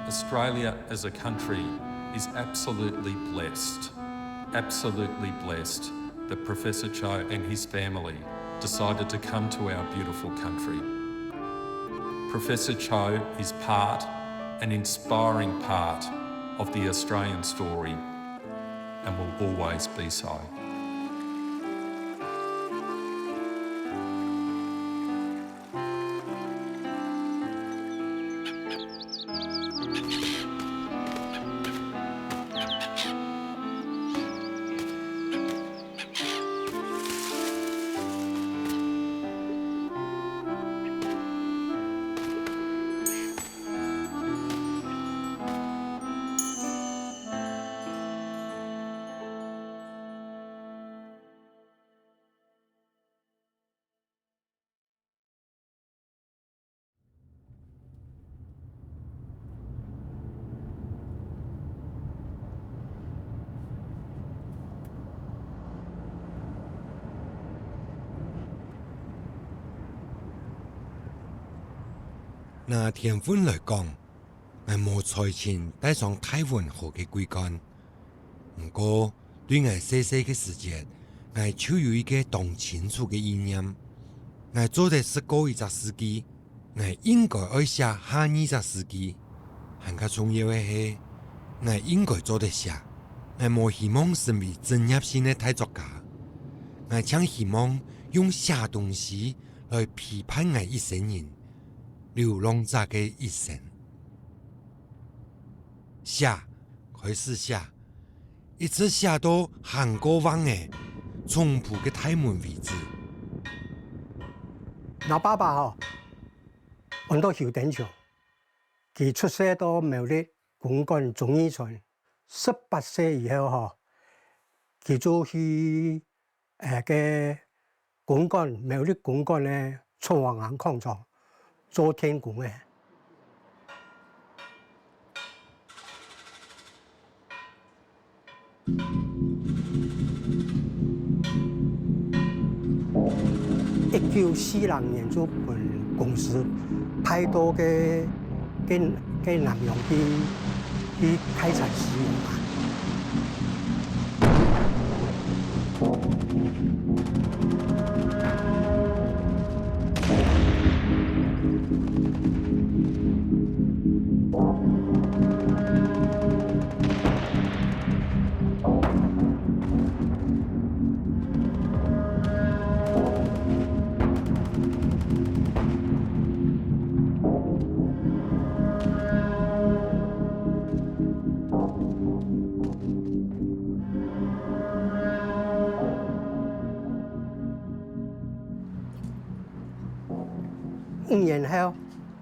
Australia as a country is absolutely blessed that Professor Cho and his family decided to come to our beautiful country. Professor Cho is an inspiring part of the Australian story and will always be so.拿天分来讲，我无才钱带上太温和嘅规竿。不过对我细细嘅时节，我就有一个动清楚嘅意念。我做得是过一只司机，我应该爱写下二只司机。更加重要嘅是，我应该做得写。我无希望成为专业性嘅大作家，我将希望用写东西来批判我一生人。流浪者嘅一生，写开始写，一直写到韩国湾嘅中部嘅大門為止。我爸爸揾到後頂橋，佢出世到苗栗公幹中醫村，18歲以後佢就去嘅公幹苗栗公幹咧衝王岩礦場。做天工嘅，1942年就本公司派到嘅南洋去開採石油嘛。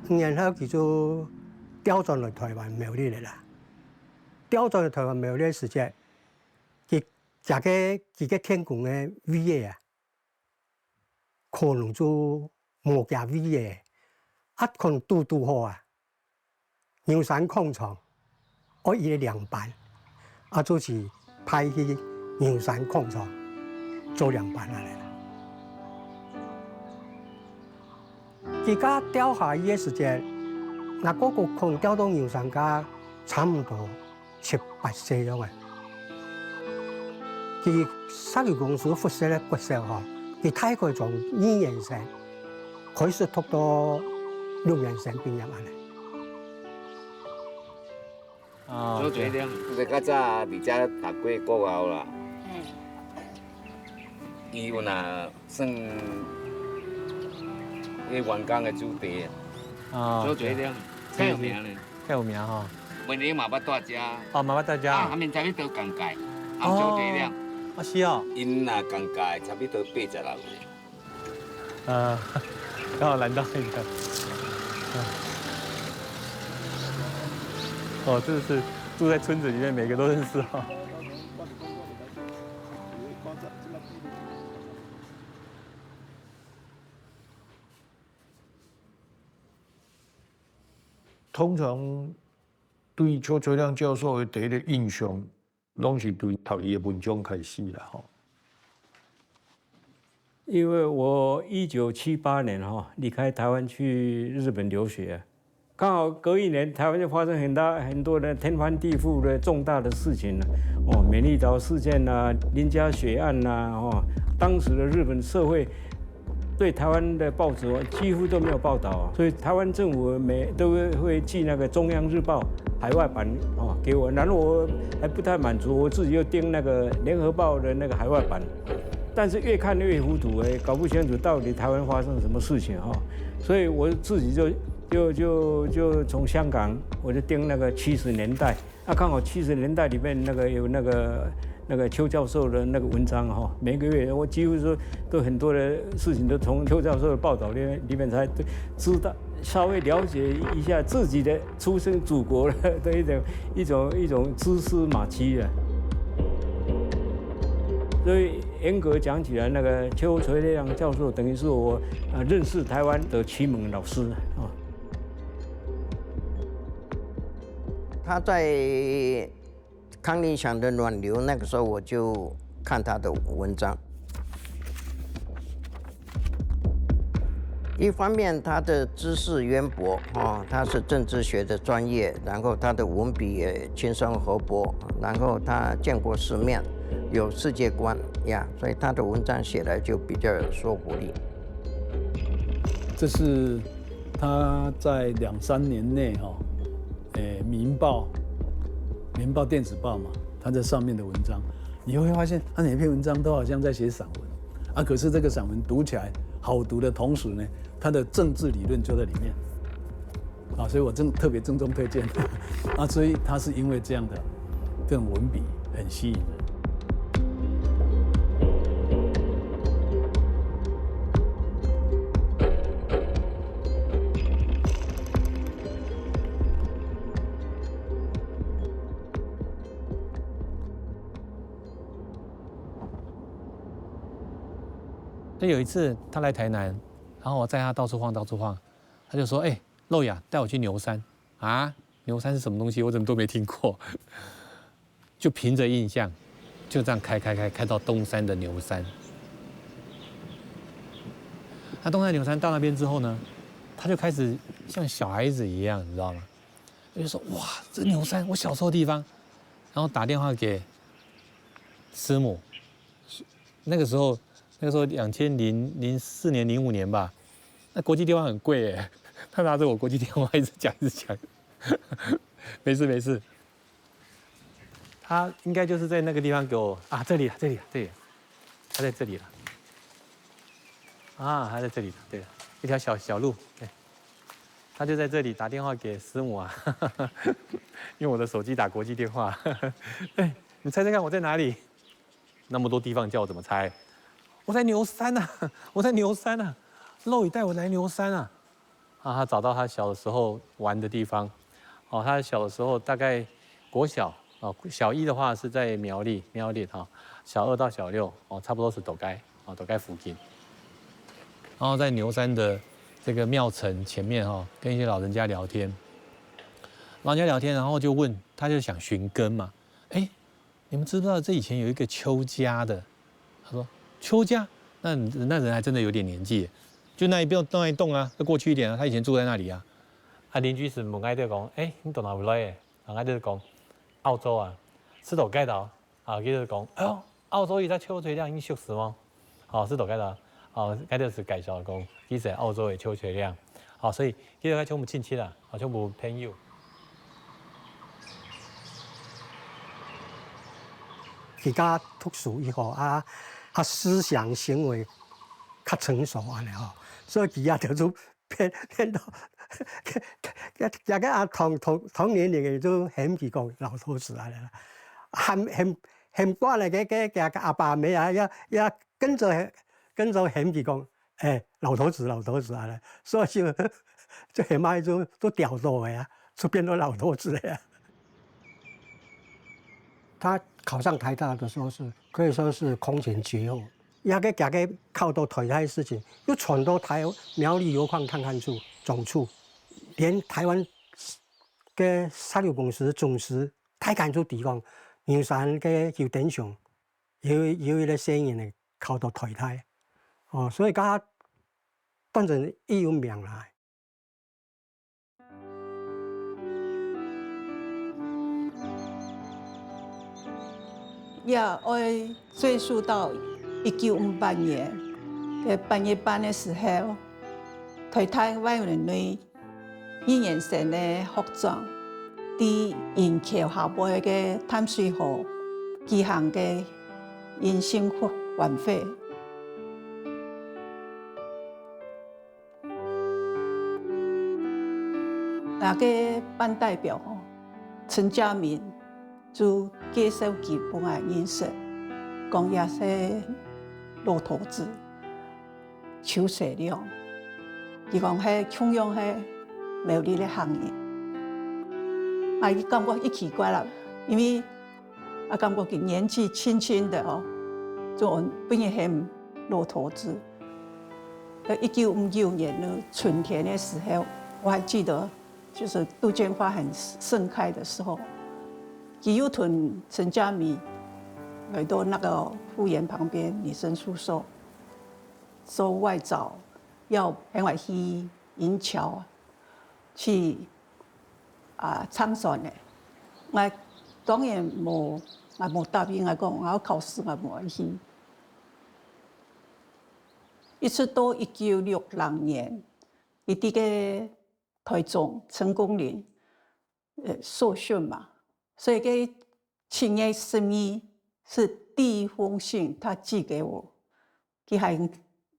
5年後佢就調轉嚟台灣苗栗嚟啦。調轉嚟台灣苗栗時節，佢嘅天工嘅位嘅啊，可能就冇加位嘅，可能拄好啊。牛山礦場，我伊嘅涼班，就是派去牛山礦場做涼班嚟啦。佢家調下伊嘅時節，那個可能調到牛山家差唔多7、8歲咗嘅。佢石油公司輻射咧骨石佢大概從2年生開始讀到6年生畢業嚟。做這點，就是較早佇遮讀過國校啦。伊有若算迄員工嘅子弟做這點，較有名咧。較有名吼。每年嘛捌住遮。嘛捌住遮。他們差不多同屆，做這點。是哦。因若同屆差不多86歲。剛好來到那個。真的是住在村子裡面，每個都認識哈。通常对邱垂亮教授的第一个印象，拢是对读伊的文章开始啦吼。因为我1978年离开台湾去日本留学，刚好隔一年，台湾就发生很多的天翻地覆的重大的事情了。美丽岛事件呐、林家血案呐、当时的日本社会对台湾的报纸几乎都没有报道，所以台湾政府都会寄那个中央日报海外版给我，然后我还不太满足，我自己又订那个联合报的那个海外版，但是越看越糊涂，搞不清楚到底台湾发生什么事情所以我自己就从香港我就订那个70年代，刚好70年代里面有那个邱教授的那个文章每个月我几乎说都很多的事情都从邱教授的报道里面才知道，稍微了解一下自己的出生祖国的一种蛛丝马迹啊。所以严格讲起来，那个邱垂亮教授等于是我认识台湾的启蒙老师他在康林祥的暖流，那个时候我就看他的文章。一方面，他的知识渊博他是政治学的专业，然后他的文笔也轻松活泼，然后他见过世面，有世界观呀，所以他的文章写来就比较有说服力。这是他在2-3年内民报电子报嘛，他在上面的文章，你会发现他每篇文章都好像在写散文可是这个散文读起来好读的同时呢，他的政治理论就在里面所以我特别郑重推荐所以他是因为这样的这种文笔很吸引人。就有一次他来台南，然后我载他到处晃，他就说：“漏雅带我去牛山啊！牛山是什么东西？我怎么都没听过。”就凭着印象，就这样开到东山的牛山。那东山牛山到那边之后呢，他就开始像小孩子一样，你知道吗？他就说：“哇，这牛山我小时候的地方。”然后打电话给师母，那个时候2004年、05年吧，那国际电话很贵耶。他拿着我国际电话一直讲，没事。他应该就是在那个地方给我这里，他在这里了。他在这里，对，一条小路，对。他就在这里打电话给师母用我的手机打国际电话。你猜猜看我在哪里？那么多地方叫我怎么猜？我在牛山啊，漏雨带我来牛山啊！他找到他小的时候玩的地方，他小的时候大概国小小1的话是在苗栗小2到小6差不多是斗该附近，然后在牛山的这个庙城前面跟一些老人家聊天，然后就问，他就想寻根嘛，你们知不知道这以前有一个邱家的？他说。邱家，那人还真的有点年纪，就那一栋啊，再过去一点他以前住在那里啊。邻居是问我哋讲，你从哪里来的？我哋讲澳洲啊，石头街道佢就讲，澳洲而家邱垂亮已經熟死嗎？石頭街道，嗰度是介紹講，其實澳洲嘅邱垂亮，所以呢度係全部親戚啦，全部朋友。佢家讀書以後他思想行為較成熟所以佢就變到，同年齡嘅都嫌佢講老頭子啦，嫌慣嚟嘅阿爸尾也跟着嫌佢講，老頭子所以就很快都掉落呀，就變到老頭子了。他考上台大的時候可以說是空前絕後，大家靠到台大的事情，又傳到苗栗油礦勘探處總處，連台灣嘅石油公司總司太緊做地方，牛山嘅油田上有一個聲音嚟靠到台大，所以家當陣已有名啦。也要追溯到1958年的8月班的时候，在台湾人类语言上的服装，在引桥下部那个淡水河举行的迎新晚会。那个班代表陈家明就接受基本的认识，讲也是骆驼子、邱水亮，伊讲迄穷用迄美丽的行业，伊感觉一奇怪啦，因为感觉伊年纪轻轻的就不也很骆驼子。1959年的春天的时候，我还记得。就是杜鹃花很盛开的时候，吉有屯陈家米来到那个妇园旁边女生宿舍，说外找要另外去银桥去参选的，我当然无答应，我讲我考试我无去。一直到1960年，伊伫个台中成功岭受训嘛，所以个7月12是第一封信，他寄给我，他还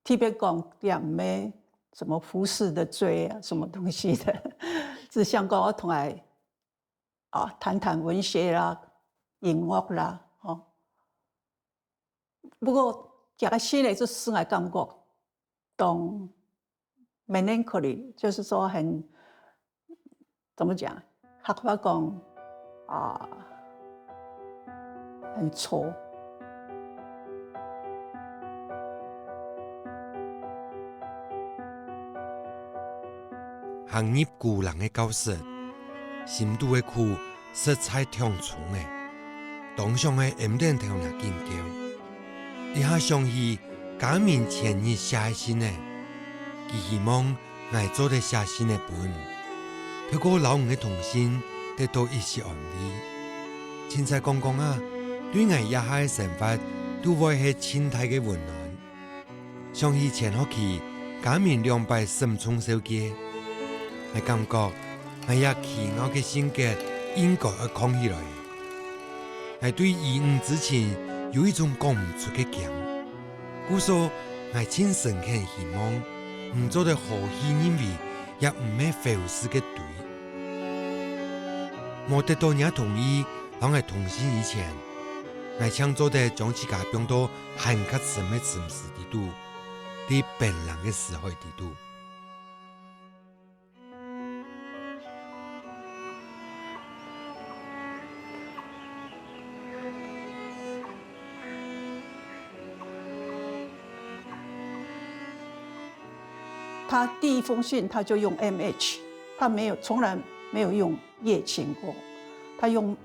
特别讲也唔咩什么服饰的罪啊，什么东西的，只想讲我同来谈谈文学啦、音乐啦，不过这个信呢，就是我感觉，当 melancholy， 就是说很。怎么讲？客话讲很挫。行业古人的教室，深度的苦，色彩充足的，当上的M点头那研究，一下想起假面前日写信的，佢希望我做的写信的本。透过老人的童心，得到一丝安慰。现在讲讲对我以下的生活，都会是亲态的温暖。想起前学期假面210重手机，我感觉我也奇妙的性格应该要扛起来。我对25之前有一种讲唔出的强，故说我亲深刻希望，唔做得好戏认为，也唔系非事嘅对。冇得到人同意，让我同心以前，我想做的将自家变到很较深的城市地度，对别人的死海地度。他第一封信他就用 MH， 他从来没有用叶琴过，他用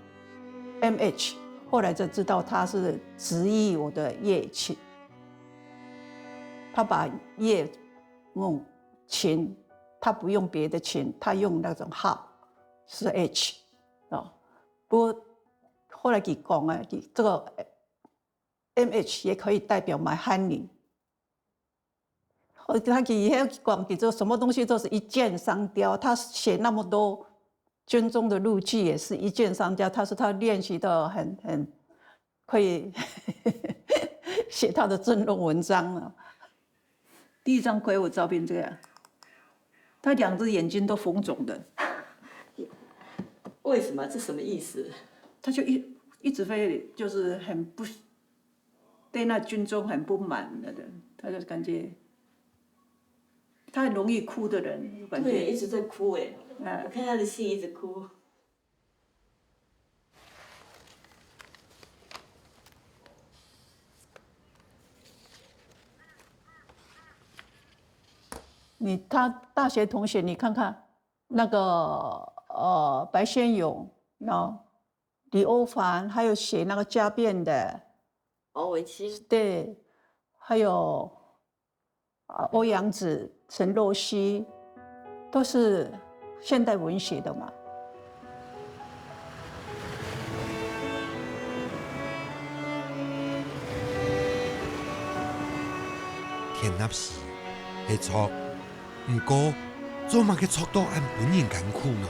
MH， 后来就知道他是直译我的叶琴，他把叶用琴，他不用别的琴，他用那种号是 H 不过后来他讲这个 MH 也可以代表 My Honey。他以后讲，就什么东西都是一箭双雕。他写那么多军中的日记，也是一箭双雕。他说他练习的很可以写他的政论文章了。第一张魁梧照片这样，他2只眼睛都红肿的。为什么？这什么意思？他就一直会就是很不对那军中很不满的人，他就感觉。他很容易哭的人，感觉对，一直在哭哎。我看他的信一直哭。他大学同学，你看看那个白先勇，李欧凡，还有写那个家变的欧维七，对，还有欧阳子。陈若曦都是现代文学的嘛。填鸭时会错，不过做嘛个错到按本人艰苦呢？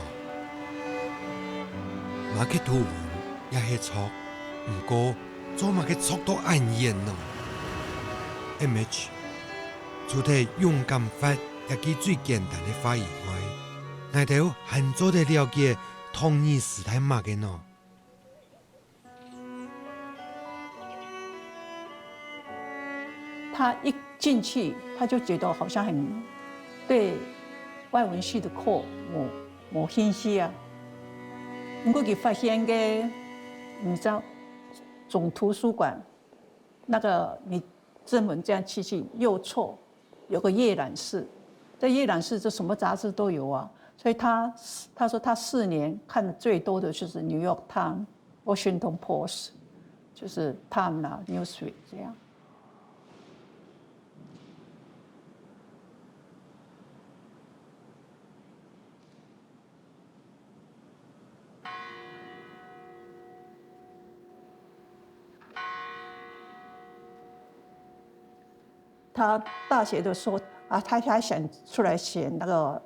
马克图文也会错，不过做嘛个错到按严呢？MH 除了勇敢法也是最简单的法以外，我哋很早的了解同一时代嘛个呢？他一进去，他就觉得好像很对外文系的课没兴趣啊。不过佢发现个，你知道总图书馆那个你正门这样去右侧有个阅览室，在阅览室这什么杂志都有啊。所以他说他4年看的最多的就是《New York Times》、《Washington Post》，就是《Time》啦，《Newsweek》这样。他大学的时候啊，他还想出来选那个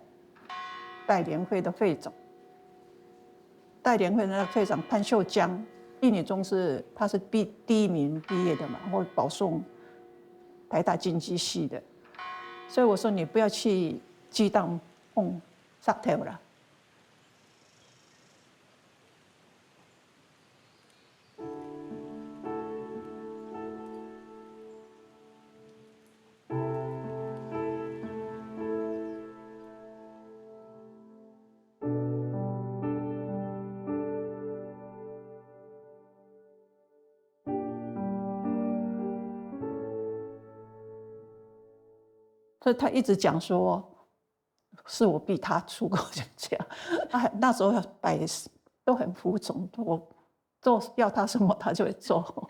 代联会的会长。代联会的那个会长潘秀江，一女中他是第1名毕业的嘛，然后保送台大经济系的，所以我说你不要去鸡蛋碰石头了。所以他一直讲说，是我逼他出国，就这样。那时候都很服从，我做要他什么他就会做。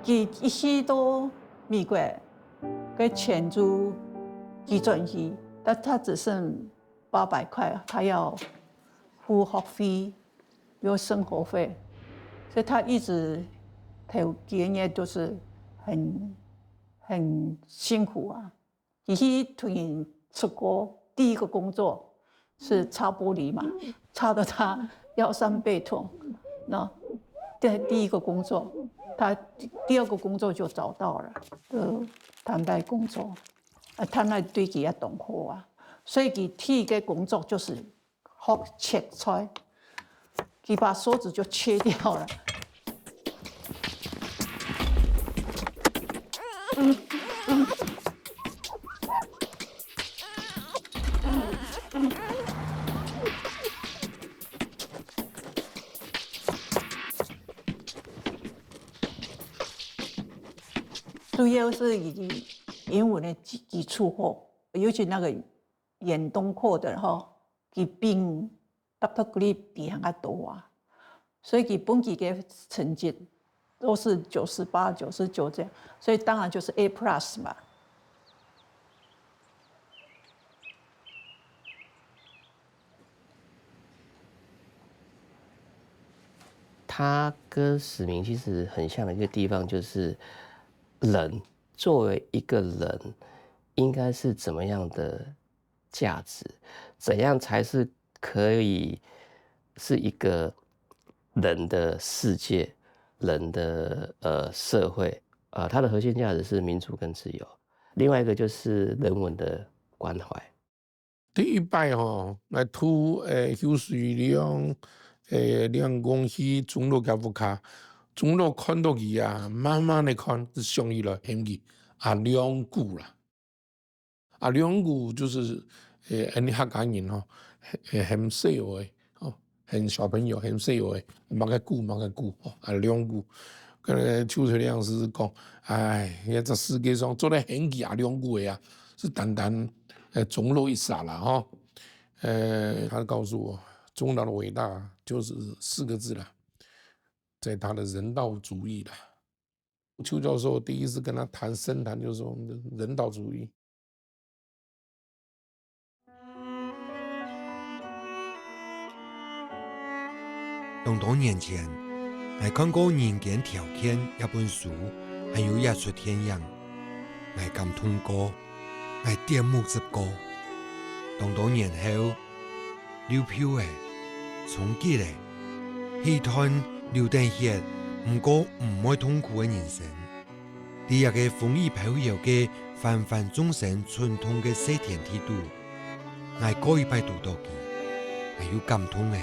佢一时都美国给钱租机转机，但他只剩800块，他要付学费，有生活费，所以他一直头几年都是很辛苦啊。其实退出国第一个工作是擦玻璃嘛，擦得他腰酸背痛，那第一个工作。他第2个工作就找到了，摊牌工作，他那对佢也懂好啊，所以佢第一个工作就是学切菜，佢把手指就切掉了。主要是以英文的基础课，尤其那个远东课的哈，佢比 Dr. Grip 比人家多啊，所以佢本期的成绩都是98、99这样，所以当然就是 A+ 嘛。他跟史明其实很像的一个地方就是。人作为一个人，应该是怎么样的价值？怎样才是可以是一个人的世界、人的社会？它的核心价值是民主跟自由。另外一个就是人文的关怀。第一摆来图休水两公司中路甲不卡。从头看到伊啊，慢慢的看，是上伊了嫌伊2句啦，2句就是你客家人很细话很小朋友很细话，莫个句2句，跟邱垂亮师讲，这世界上做得很几2句的啊，是单单中路一撒啦他告诉我，中岛的伟大就是4个字啦。在他的人道主义啦，邱教授第一次跟他谈深谈，就是我们的人道主义。当多年前，我看过《人间条件》一本书，还有艺术天样，我感动过，我羡慕之过。当多年後，流票嘅、衝擊嘅，戲團流定血，唔過唔愛痛苦嘅人生。第一個風雨飄搖嘅凡凡眾生傳統嘅西田鐵路，我過一排讀到嘅，我有感動嘅。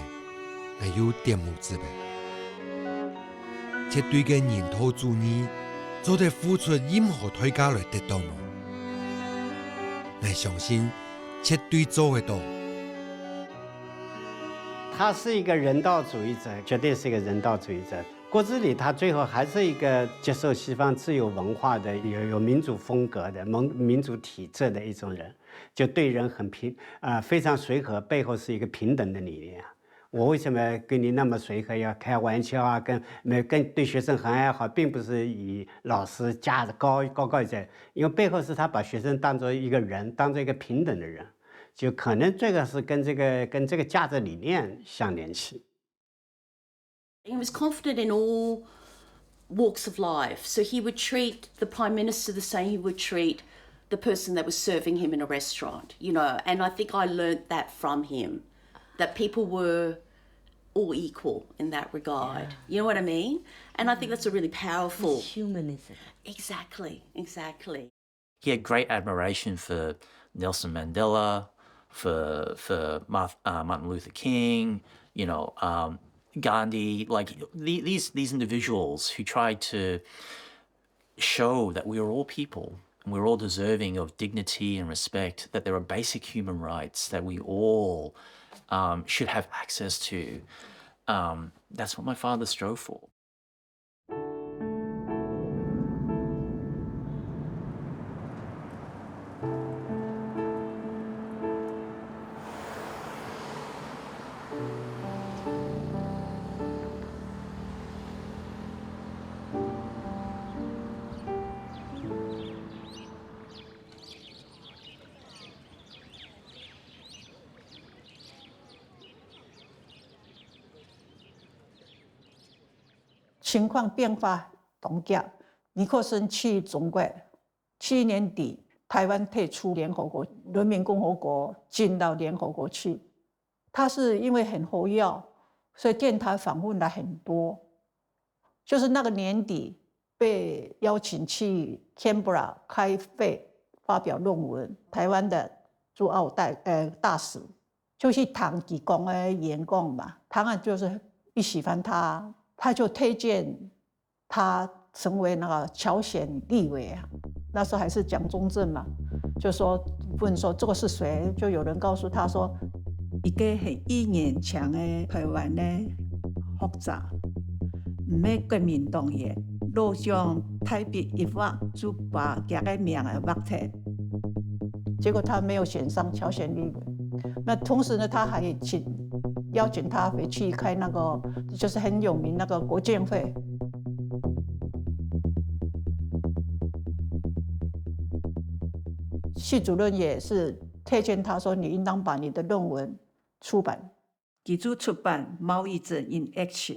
還有點目之輩，絕對嘅人道主義，做得付出任何代價來得到嗎？我相信絕對做得到。他是一個人道主義者，絕對是一個人道主義者。郭子禮他最後還是一個接受西方自由文化的、有民主風格的、民主體制的一種人，就對人很非常隨和，背後是一個平等的理念。我為什麼跟你那麼隨和，要開玩笑啊？跟對學生很愛好，並不是以老師架子高一些，因為背後是他把學生當作一個人，當作一個平等的人，就可能這個是跟這個價值理念相聯繫。He was confident in all walks of life, so he would treat the Prime Minister the same he would treat the person that was serving him in a restaurant, you know, and I think I learnt that from him. That people were all equal in that regard. Yeah. You know what I mean? And I think that's a really powerful... It's humanism. Exactly. He had great admiration for Nelson Mandela, for Martin Luther King, you know, Gandhi, like these individuals who tried to show that we are all people and we're all deserving of dignity and respect, that there are basic human rights that we all should have access to. That's what my father strove for. 情况变化动急，尼克森去中国，7年底台湾退出联合国，人民共和国进到联合国去。他是因为很活跃，所以电台访问了很多。就是那个年底被邀请去 Canberra 开会发表论文，台湾的驻澳大使就去谈几公的演讲嘛，他就是一喜欢他。他就推荐他成为那个朝鲜立委啊，那时候还是蒋中正嘛，就说问说这个是谁，就有人告诉他说，一个很意念强的台湾的学者，唔係國民黨嘅，路上台北一畫就把佢嘅名啊畫出，結果他沒有選上朝鮮立委。那同時呢，他還邀請他回去開那個就是很有名那個國建會。系主任也是推薦他說，你應當把你的論文出版。記住出版《毛以哲 in Action》，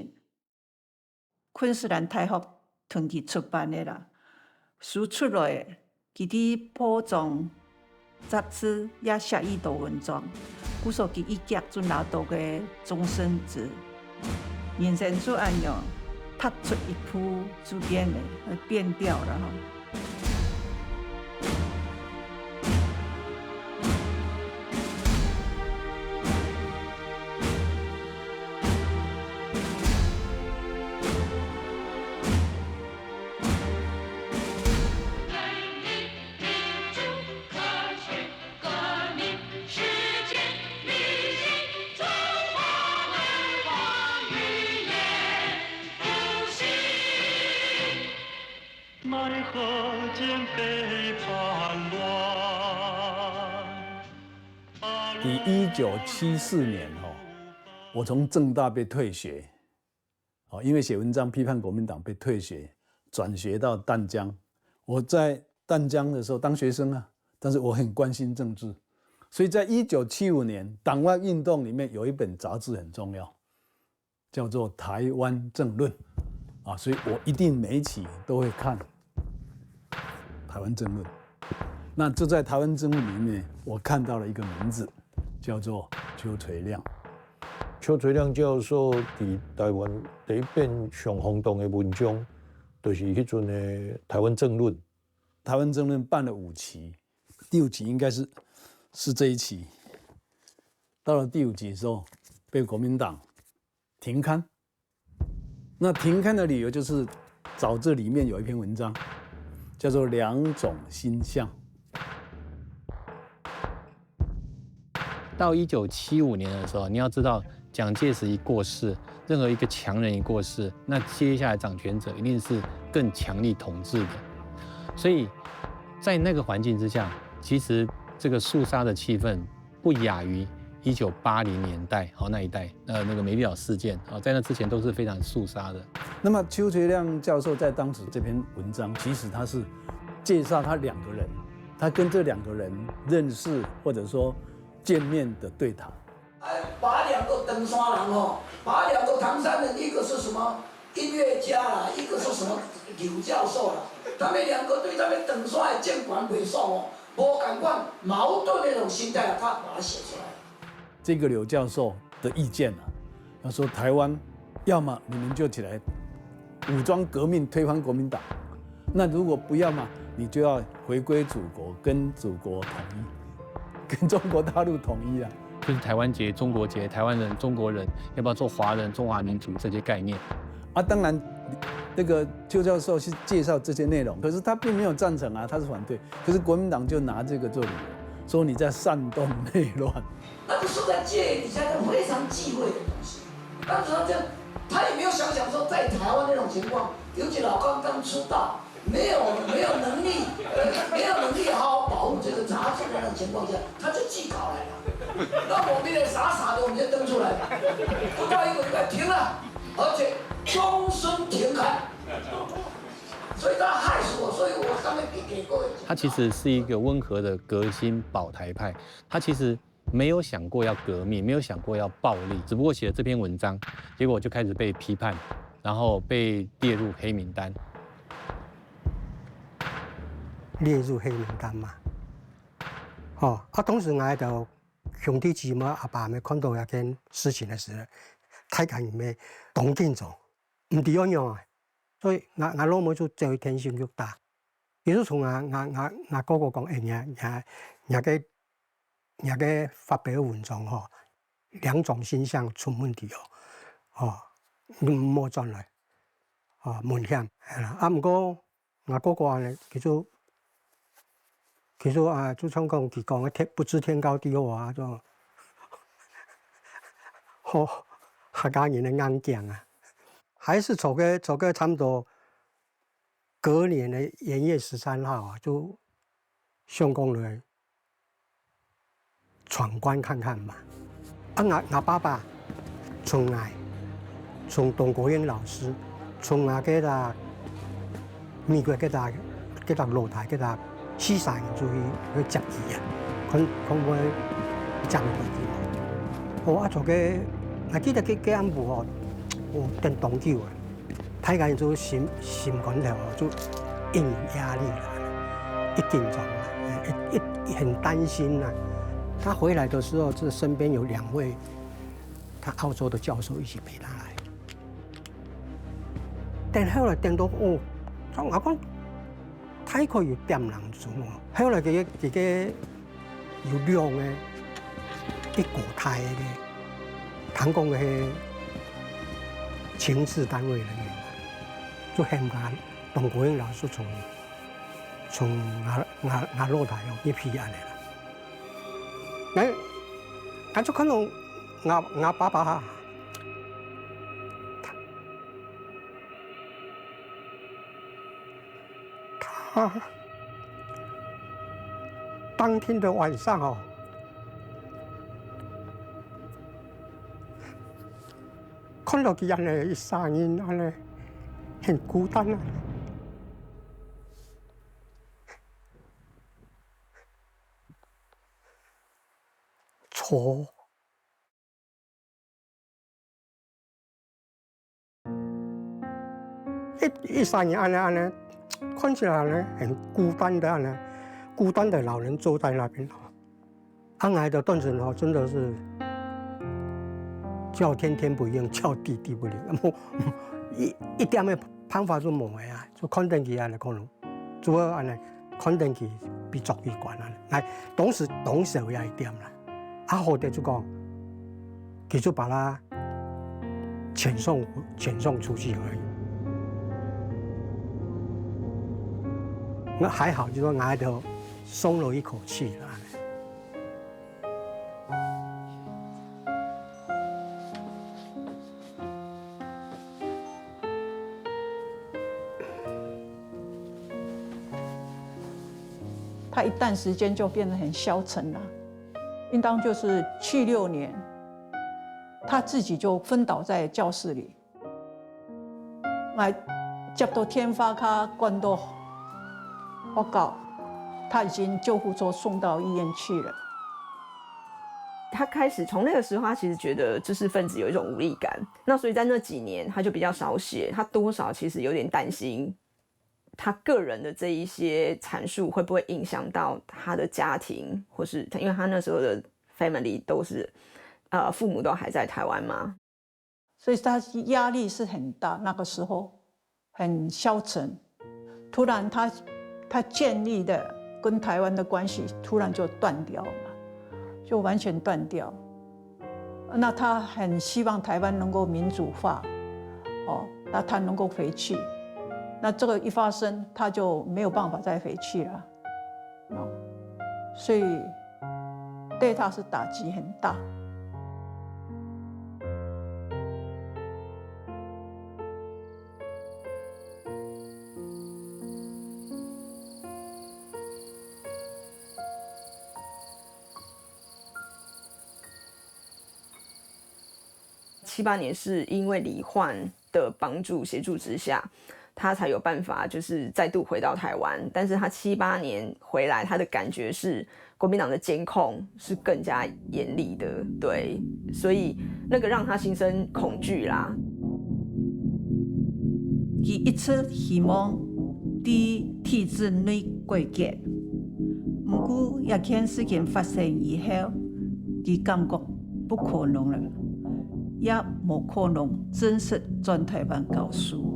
昆士蘭大學同佢出版的啦。書出來，佢啲報章雜誌也寫一道文章。故說佢一腳就拿到個終身職，人生就咁樣踏出一步就變了，變掉了哈。1974年我从政大被退学，因为写文章批判国民党被退学，转学到淡江。我在淡江的时候当学生啊，但是我很关心政治，所以在1975年党外运动里面有一本杂志很重要，叫做《台湾政论》啊，所以我一定每一期都会看《台湾政论》。那就在《台湾政论》里面，我看到了一个名字，叫做邱垂亮。邱垂亮教授在台湾第一篇上轰动的文章，就是迄阵的《台湾政论》。台湾政论办了5期，第5期应该是这一期。到了第5期的时候，被国民党停刊。那停刊的理由就是找这里面有一篇文章，叫做《2种心象》。到1975年的时候，你要知道，蒋介石一过世，任何一个强人一过世，那接下来掌权者一定是更强力统治的。所以在那个环境之下，其实这个肃杀的气氛不亚于1980年代那一代那个美丽岛事件在那之前都是非常肃杀的。那么邱垂亮教授在当时这篇文章，其实他是介绍他2个人，他跟这2个人认识或者说见面的对谈。把2个登山人把2个唐山人，一个是什么音乐家啦，一个是什么刘教授啦，他们2个对他们登山的监管袂爽无同款矛盾那种心态，他把它写出来。这个刘教授的意见他说台湾要么你们就起来武装革命推翻国民党，那如果不要嘛，你就要回归祖国，跟祖国统一，跟中国大陆统一啊。就是台湾节、中国节、台湾人、中国人，要不要做华人、中华民族这些概念啊？当然，那个邱教授是介绍这些内容，可是他并没有赞成啊，他是反对。可是国民党就拿这个做理由，说你在煽动内乱。那个是在借底下的非常忌讳的东西。当时他也没有想说，在台湾那种情况，尤其老刚刚出道，没有能力，没有能力好好保护这个杂志的那种情况下，他就寄稿来了。那我们也傻傻的，我们就登出来，不到1个礼拜停了，而且终身停刊。所以他害死我，所以我刚才给各位。他其实是一个温和的革新保台派，他其实没有想过要革命，没有想过要暴力，只不过写了这篇文章，结果就开始被批判，然后被列入黑名单。列入黑名单嘛，当时我就兄弟姊妹阿爸们看到那件事情的时候，太感人动紧做，唔知怎样啊，所以我老母就做天性越大，伊就从我哥哥讲，人家发表文章2种现象出问题你唔好转来危险系啦。不过我哥哥呢，其实就像讲佢讲嘅不知天高地厚啊，就客家人的硬頸啊，還是走個差不多隔年的元月13號就上工來闖關看看嘛。我爸爸從董國英老師從美國露台4散就去接佢佢會爭佢做嘅。我記得佢暗部電動機睇緊就心管頭就應壓力了，一緊張一很擔心啊。他回來的時候，這身邊有2位他澳洲的教授一起陪他來。但後來電到我講太過有點人做後來佢有兩個一國泰嘅。唐工的情治單位人員就向董國英老師從我露台一批安嚟啦。我就看到我爸爸他當天的晚上看到佢人哋3人，很孤單啊！错。一三年安尼，看起来呢很孤单的孤单的老人坐在那边安挨的段子真的是叫天天不应，叫地地不灵，一点的办法都冇的啊！就肯定佢可能，主要肯定佢比作习惯董事也一点啦，好的就讲，佢就把它遣送出去而已。那还好，就说挨着松了一口气了。他一段时间就变得很消沉了，应当就是76年，他自己就昏倒在教室里，接到天花卡灌到报告，他已经救护车送到医院去了。他开始从那个时候，他其实觉得知识分子有一种无力感，那所以在那几年他就比较少写，他多少其实有点担心。他个人的这一些阐述会不会影响到他的家庭，或是因为他那时候的 family 都是父母都还在台湾嘛，所以他压力是很大。那个时候很消沉，突然他建立的跟台湾的关系突然就断掉了，就完全断掉。那他很希望台湾能够民主化，那他能够回去。那这个一发生，他就没有办法再回去了，所以对他是打击很大。78年是因为李焕的帮助协助之下，他才有办法就是再度回到台湾。但是他78年回来，他的感觉是国民党的监控是更加严厉的，对，所以那个让他心生恐惧啦。他一直希望伫体制内改革，不过一件事情发生以后，他感觉不可能了，也无可能真实转台湾教书。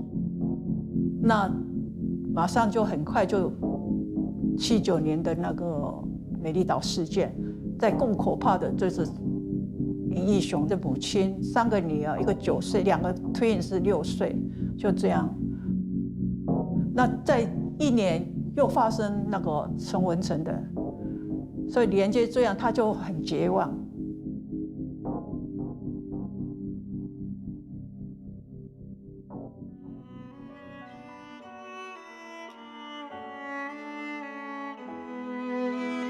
那马上就很快就79年的那个美丽岛事件，在更可怕的就是林义雄的母亲，3个女儿，一个9岁，2个 twins 是6岁，就这样。那在1年又发生那个陈文成的，所以连接这样，他就很绝望。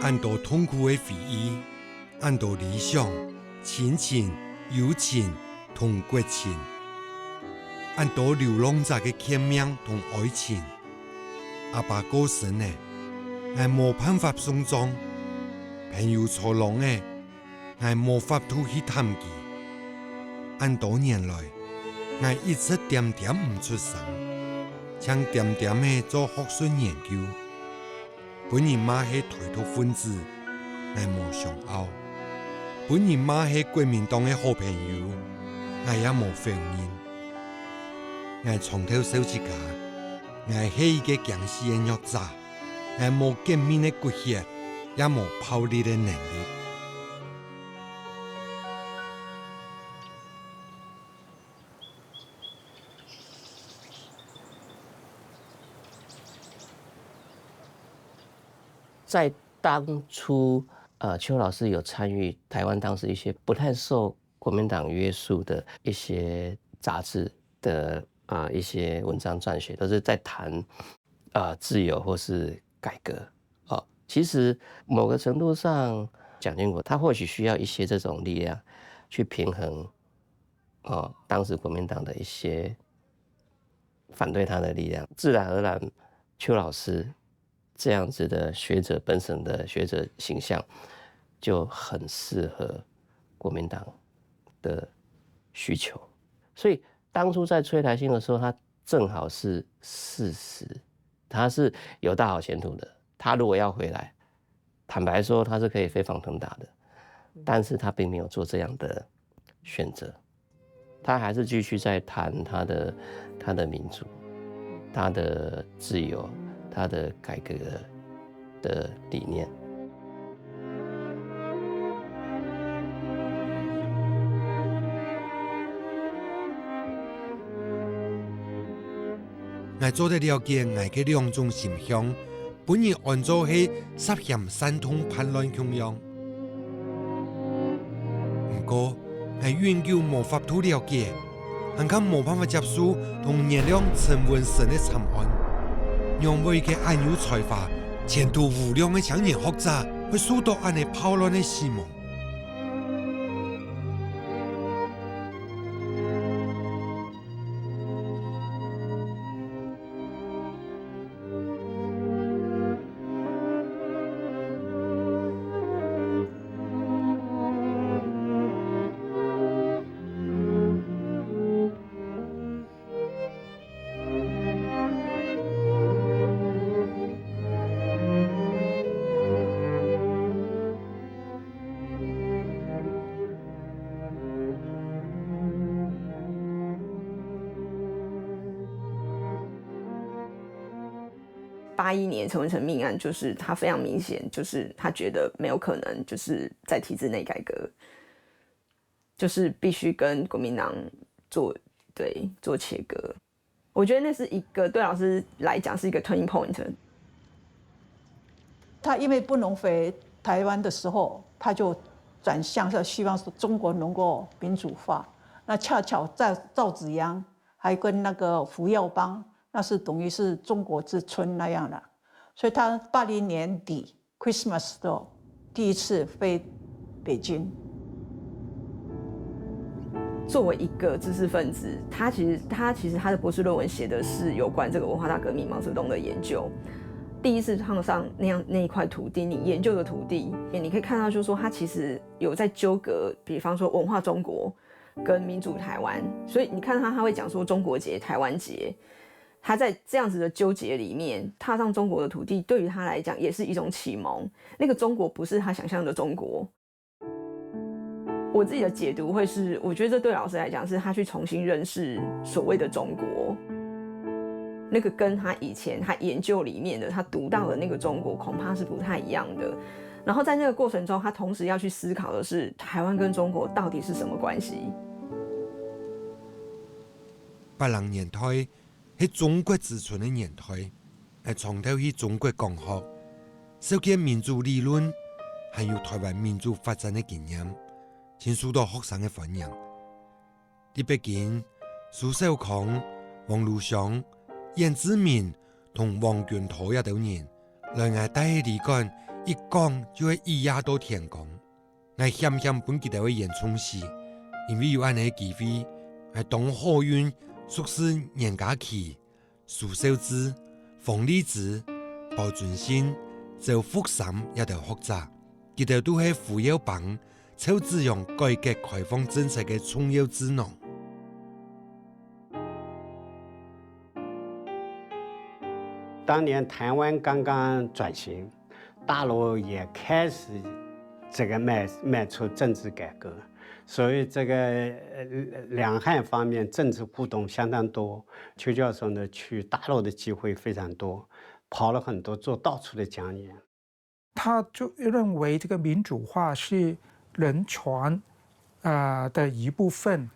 按多痛苦的回忆，按多理想、亲情、友情同国情，按多流浪者的欠命同爱情。阿爸过身的，我无办法送葬；朋友错浪的，我无法度去探记。按多年来，我一直点点唔出声，像点点的做学术研究。本人妈是台独分子，我无相拗；本人妈是国民党的好朋友，我也无否认。我从头手一家，我是一个强势的弱者，我无革命的骨血，也无暴力的能力。在当初，邱老师有参与台湾当时一些不太受国民党约束的一些杂志的一些文章撰写，都是在谈自由或是改革。其实某个程度上，蒋经国他或许需要一些这种力量去平衡当时国民党的一些反对他的力量，自然而然，邱老师这样子的学者本省的学者形象，就很适合国民党的需求。所以当初在催台新的时候，他正好是40，他是有大好前途的。他如果要回来，坦白说他是可以飞黄腾达的，但是他并没有做这样的选择，他还是继续在谈他的民主、他的自由、他的改革的理念。我做得了解我嘅两种心向，本意按照係实现三通叛乱咁样。不过，我永久无法度了解，更加冇办法接受同年龄陈文成的惨案，让我嘅安有才华、前途无量嘅青年学者，会受到安尼暴乱的死亡。81年陈文成命案，就是他非常明显，就是他觉得没有可能，就是在体制内改革，就是必须跟国民党做切割。我觉得那是一个对老师来讲是一个 turning point。他因为不能回台湾的时候，他就转向是希望说中国能够民主化。那恰巧在赵紫阳还跟那个胡耀邦。那是等于是中国之春那样的，所以他80年底 Christmas 的第一次飞北京。作为一个知识分子，他其实他的博士论文写的是有关这个文化大革命毛泽东的研究。第一次趟上那一块土地，你研究的土地，你可以看到，就是说他其实有在纠葛，比方说文化中国跟民主台湾，所以你看他会讲说中国节、台湾节。他在这样子的纠结里面，踏上中国的土地，对于他来讲也是一种启蒙。那个中国不是他想象的中国。我自己的解读会是，我觉得这对老师来讲是他去重新认识所谓的中国，那个跟他以前他研究里面的他读到的那个中国恐怕是不太一样的。然后在那个过程中，他同时要去思考的是台湾跟中国到底是什么关系。80年代係中國之春嘅年代，係從頭去中國講學，受見民主理論，還有台灣民主發展嘅經驗，先受到學生嘅歡迎。喺北京，蘇少康、王魯祥、嚴志明同王軍濤一等人，來我帶起理講，一講就係一夜到天光。我險險本佢哋會演充戲，因為有安尼嘅機會，係當學院。屬是嚴家琪、蘇少芝、馮立志、鮑俊新、周福山一條學者，佢哋都係胡耀邦、趙紫陽改革開放政策嘅重要智囊。当年台湾刚刚转型，大陆也开始这个迈出政治改革。所以这个两汉方面政治互动相当多，邱教授呢去大陆的机会非常多，跑了很多，做到处的讲演。他就认为这个民主化是人权的一部分，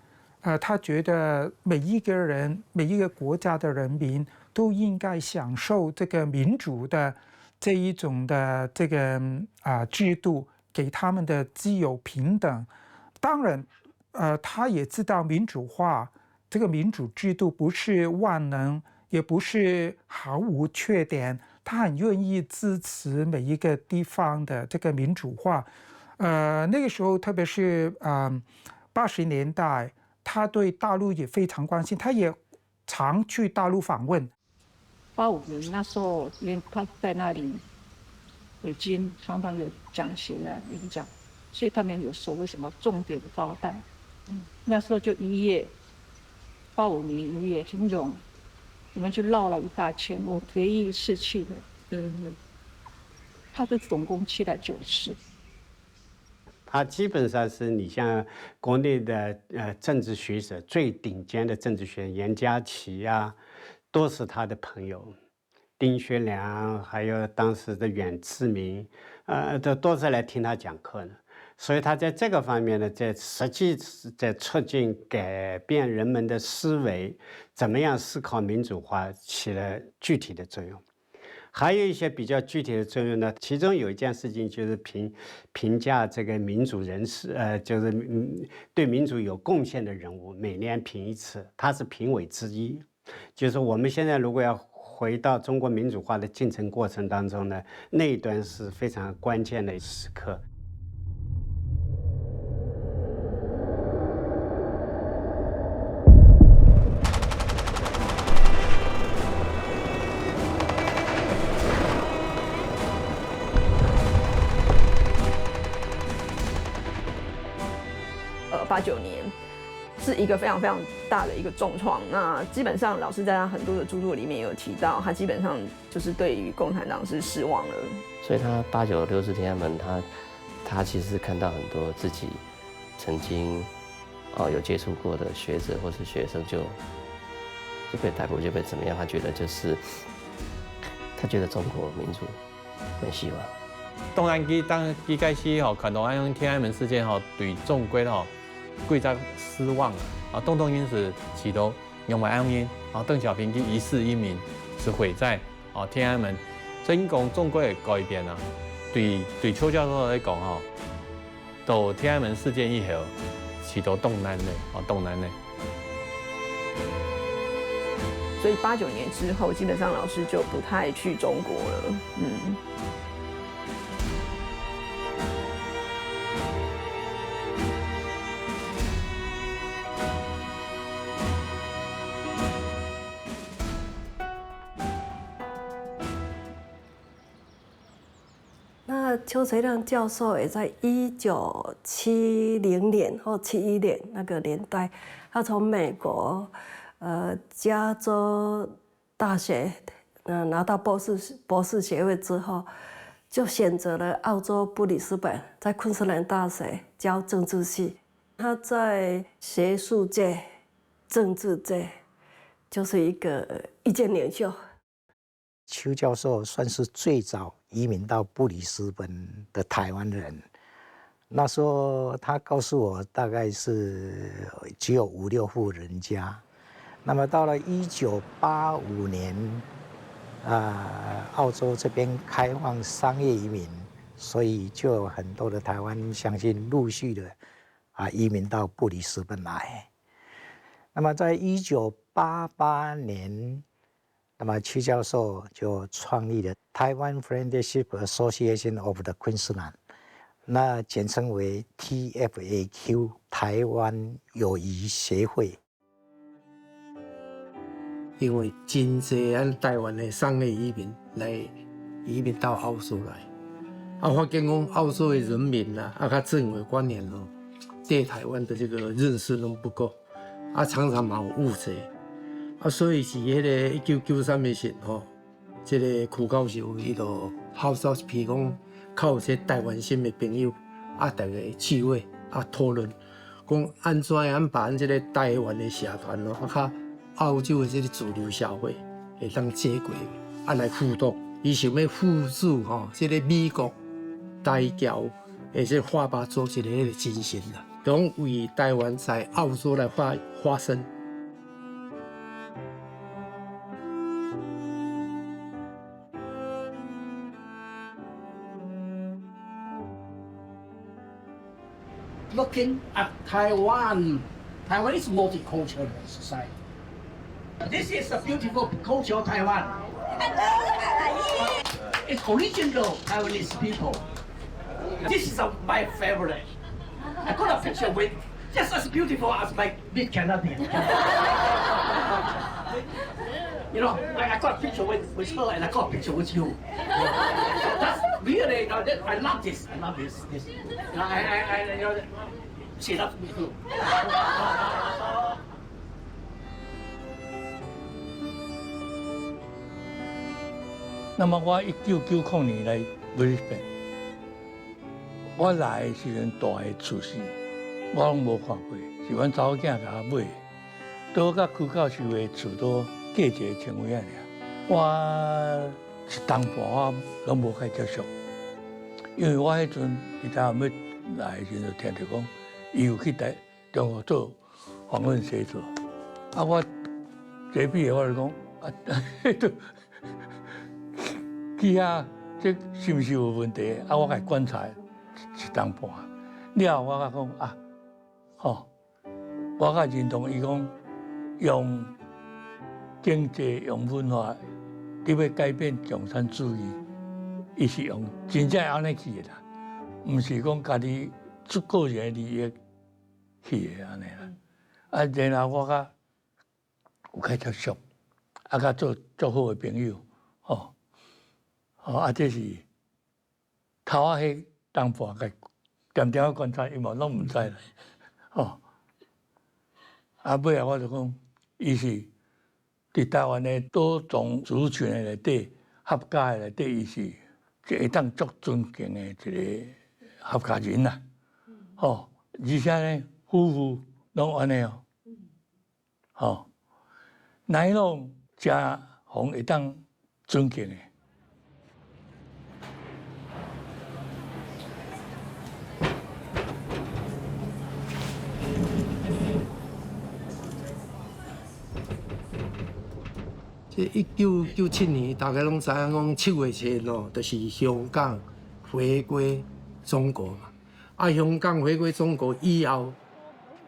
他觉得每一个人、每一个国家的人民都应该享受这个民主的这一种的这个制度，给他们的自由平等。当然，他也知道民主化这个民主制度不是万能，也不是毫无缺点。他很愿意支持每一个地方的这个民主化。那个时候，特别是80年代，他对大陆也非常关心，他也常去大陆访问。85年那时候，因为他在那里，北京常常有讲学啊、演讲。所以他们有所谓什么重点招待。那时候就一夜，85年一夜，很勇，我们就绕了一大圈，我唯一一次去的。他是总共去了9次。他基本上是你像国内的政治学者最顶尖的政治学人严家琪啊，都是他的朋友，丁学良还有当时的阮志明，都是来听他讲课的。所以他在这个方面呢，实际在促进改变人们的思维，怎么样思考民主化起了具体的作用。还有一些比较具体的作用呢，其中有一件事情就是评价这个民主人士，就是对民主有贡献的人物，每年评一次，他是评委之一。就是我们现在如果要回到中国民主化的进程过程当中呢，那一段是非常关键的时刻。89年是一个非常非常大的一个重创。那基本上老师在他很多的著作里面有提到，他基本上就是对于共产党是失望了。所以他89六四天安门，他其实看到很多自己曾经有接触过的学者或是学生就被逮捕，就被怎么样？他觉得中国民主没希望。当然，当一开始看到天安门事件对中国贵在失望动动因是起头用来安因邓小平一世英名是毁在天安门，整个中国的改变对邱教授来讲到天安门事件以后起头动难的所以89年之后，基本上老师就不太去中国了。那邱垂亮教授也在1970年或71年那个年代，他从美国加州大学拿到博士学位之后，就选择了澳洲布里斯本，在昆士兰大学教政治系。他在学术界、政治界就是一个意见领袖。邱教授算是最早移民到布里斯本的台湾人。那时候他告诉我，大概是只有5、6户人家。那么到了1985年，澳洲这边开放商业移民，所以就有很多的台湾乡亲陆续的移民到布里斯本来。那么在1988年。那么邱教授就创立了台湾 Friendship Association of the Queensland， 那简称为 TFAQ 台湾友谊协会。因为真济咱台湾的商业移民来移民到澳洲来，发现讲澳洲的人民较政府官员对台湾的这个认识都不够，常常嘛有误解。所以是迄个1993年时这个曲教授伊就号召譬如讲，较有些台湾心的朋友，大家聚会讨论，讲安怎把咱这个台湾的社团较澳洲的这个主流社会会当接轨，来互动。伊想要辅助这个美国台侨的这画巴做一个迄个精神啦，讲为台湾在澳洲来发声。Looking at Taiwan, Taiwan is a multicultural society. This is a beautiful culture of Taiwan. It's original Taiwanese people. This is my favorite. I got a picture with just as beautiful as my big Canadian. You know, I got a picture with her and I got a picture with you. Really, I love this. I love this. I she loves me too. 那么我1990年来菲律宾，我来的时阵大个厝市，我拢无看过，是阮查某囝甲我买的。倒甲区教授的厝都隔一个称位啊尔，我一当半我拢无甲接触，因为我迄阵伫台湾要来的时阵，听着讲伊有去中国做访问写作，啊我这批的我就讲啊，去啊，这是毋是有问题？啊，我甲观察一当半，了后我甲讲啊，吼，我甲认同伊讲用经济、用文化，你要改变共产主义，伊是用真正安尼去的啦，毋是讲家己出个人利益去的安尼啦。啊，然后我甲有开接触，啊，甲做好的朋友，吼。哦，啊，这是头仔迄当半个点点观察，伊嘛拢毋知啦。哦，啊，尾啊，我就讲，伊是伫台湾的多种族群的内底，合格的内底，伊是会当足尊敬的一个合格人啦。哦，而且呢，夫妇拢安尼哦。哦，哪一种真互会当尊敬的？这1997年，大家拢知影讲7月7日咯，就是香港回归中国嘛。啊，香港回归中国以后，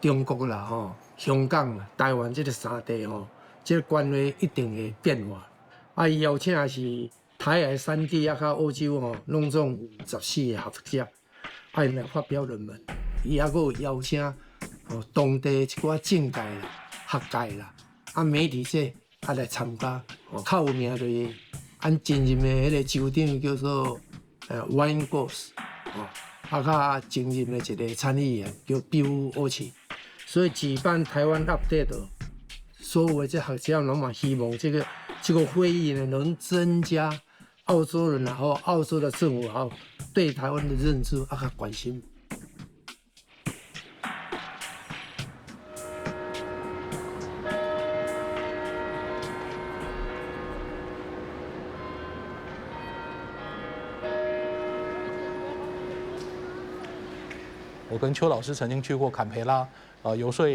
中国啦吼，香港、台湾这个三地吼，这个关系一定会变化。啊，以后请是台海3地啊，甲澳洲吼，拢总有14个合作者，啊，因来发表论文。伊还佫有邀请哦当地一寡政界啦、学界啦，啊媒体这。啊来参加，哦，较有名就是按前任的迄个州长叫做Wayne Gross， 哦，啊较前任的一个参议员叫Bill Ochi， 所以举办台湾 update， 所有的这学者拢嘛希望这个会议呢能增加澳洲人然后澳洲的政府好对台湾的认知啊较关心。我跟邱老师曾经去过坎培拉，游说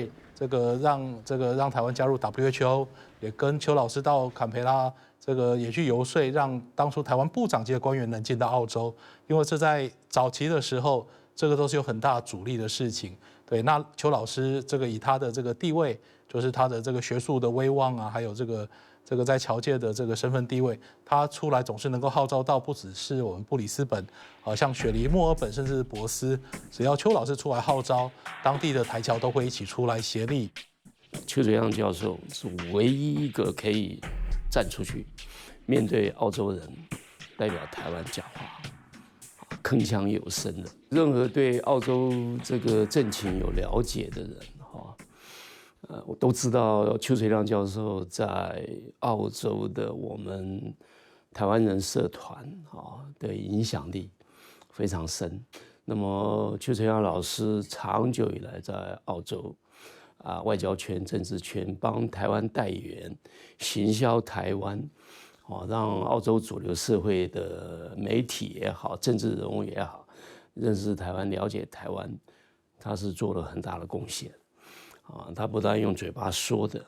让台湾加入 WHO， 也跟邱老师到坎培拉也去游说，让当初台湾部长级的官员能进到澳洲，因为这在早期的时候，这个都是有很大阻力的事情。对，那邱老师以他的地位，就是他的学术的威望啊，还有这个在侨界的身份地位，他出来总是能够号召到不只是我们布里斯本，像雪梨、墨尔本，甚至博斯，只要邱老师出来号召，当地的台侨都会一起出来协力。邱垂亮教授是唯一一个可以站出去，面对澳洲人，代表台湾讲话，铿锵有声的。任何对澳洲这个政情有了解的人，我都知道邱垂亮教授在澳洲的我们台湾人社团的影响力非常深。那么邱垂亮老师长久以来在澳洲外交圈、政治圈帮台湾代言人行销台湾，让澳洲主流社会的媒体也好、政治人物也好认识台湾、了解台湾，他是做了很大的贡献。他不但用嘴巴说的，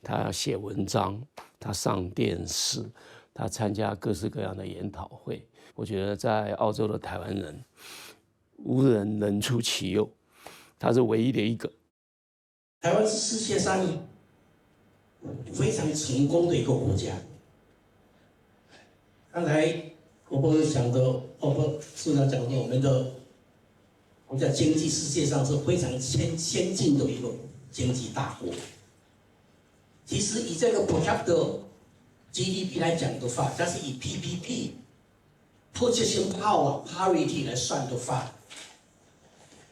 他要写文章，他上电视，他参加各式各样的研讨会。我觉得在澳洲的台湾人，无人能出其右，他是唯一的一个。台湾是世界上非常成功的一个国家。刚才我不是讲的，市长讲的，我们的国家经济世界上是非常先进的一个经济大国。其实以这个 per capita GDP 来讲的话，它是以 PPP purchasing power parity 来算的话，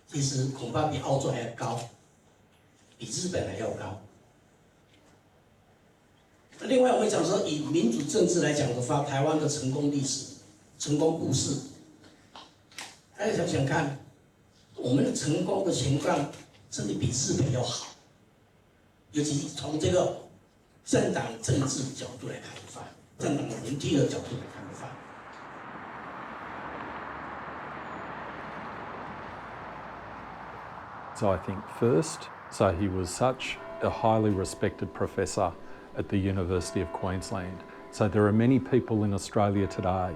其实恐怕比澳洲还要高，比日本还要高。另外，我们讲说，以民主政治来讲的话，台湾的成功历史、成功故事，大家想想看，我们的成功的情况甚至比日本要好，尤其是从这个政党政治角度来看法，政党轮替的角度来看法。So I think first, so he was such a highly respected professor at the University of Queensland. So there are many people in Australia today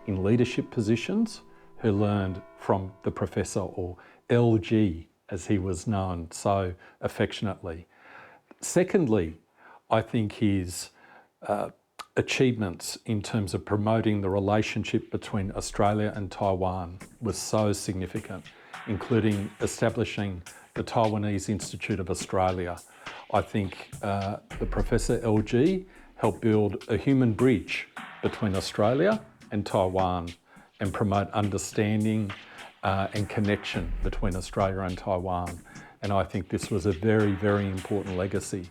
in leadership positions who learned from the professor, or LG as he was known so affectionately. Secondly, I think his achievements in terms of promoting the relationship between Australia and Taiwan was so significant, including establishing the Taiwanese Institute of Australia. I think the Professor LG helped build a human bridge between Australia and Taiwan and promote understanding and connection between Australia and Taiwan. And I think this was a very, very important legacy.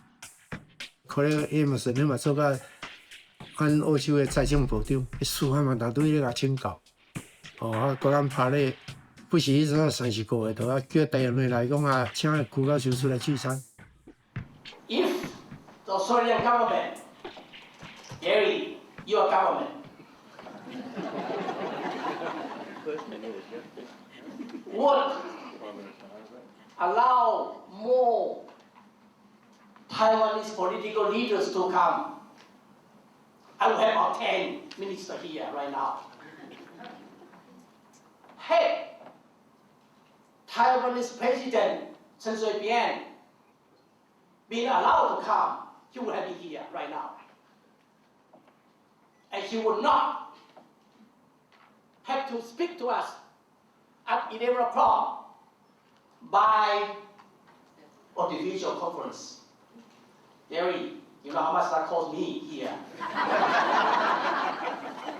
可能伊嘛是你嘛做个，咱澳洲的财政部长，司法嘛大堆咧甲请教，啊，个咱拍咧，不是迄阵30个月，就啊叫台湾的来讲啊，请区教授出来聚餐。If the Australian government, Gary, your government, would allow more Taiwanese political leaders to come, I would have about 10 ministers here right now. Had Taiwanese President Chen Shui-bian been allowed to come, he would have been here right now. And he would not have to speak to us at 11 o'clock by audiovisual conference. Gary, you know how much that cost me here.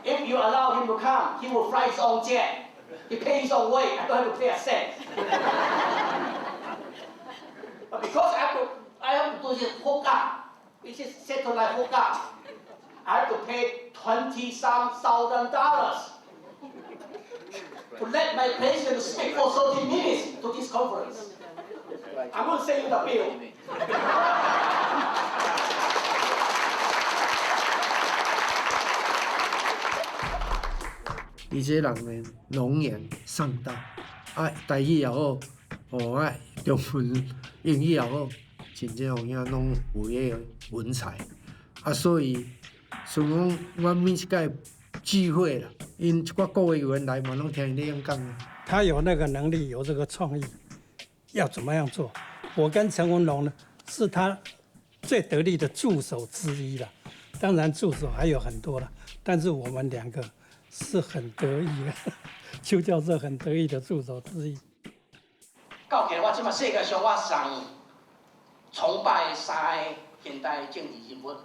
If you allow him to come, he will fly his own jet. He pays his own way. I don't have to pay a cent. But because I have to do this hookup, which is satellite hookup, I have to pay $20,000 to let my president speak for 30 minutes to this conference. I'm going to send you the bill. 伊这人呢，容颜上道，啊，台语也好，啊，中文、英语也好，真正有影拢有迄个文采，啊，所以，像讲我每一届聚会啦，因一寡国会议员来嘛，拢听伊咧演讲啊。他有那个能力，有这个创意，要怎么样做？我跟陈文龙呢，是他最得力的助手之一了。当然，助手还有很多了，但是我们两个是很得意的，邱教授很得意的助手之一。到今我即马世界上我上崇拜的3个现代政治人物，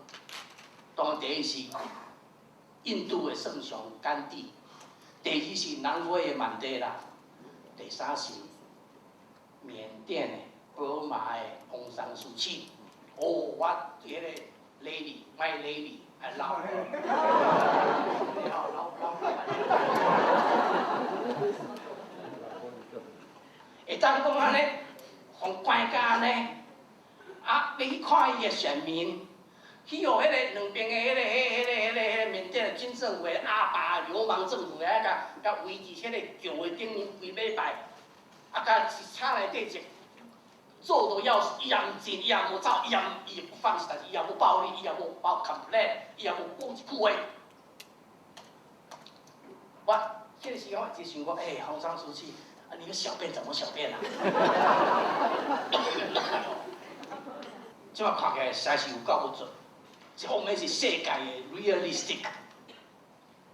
当然第一是印度的圣雄甘地，第二是南非的曼德拉，第三是缅甸的伯马的翁山苏季。哦，我迄个 lady，my lady， 还老了，会当讲安尼，互关家安尼，啊，要去看伊的选民，去互迄个两边的迄个缅甸的军政府的阿爸流氓政府来甲维持迄个旧的顶面几礼拜，啊，甲车内底一做到要伊也唔进，伊也无走，伊也不放肆，但是伊也无暴力，伊也无包 complain， 伊也无讲一句话。我迄个时间我一直想讲，洪章书记，你的小便怎么小便啊？即摆看起来实在是有够不准，这方面是世界的 realistic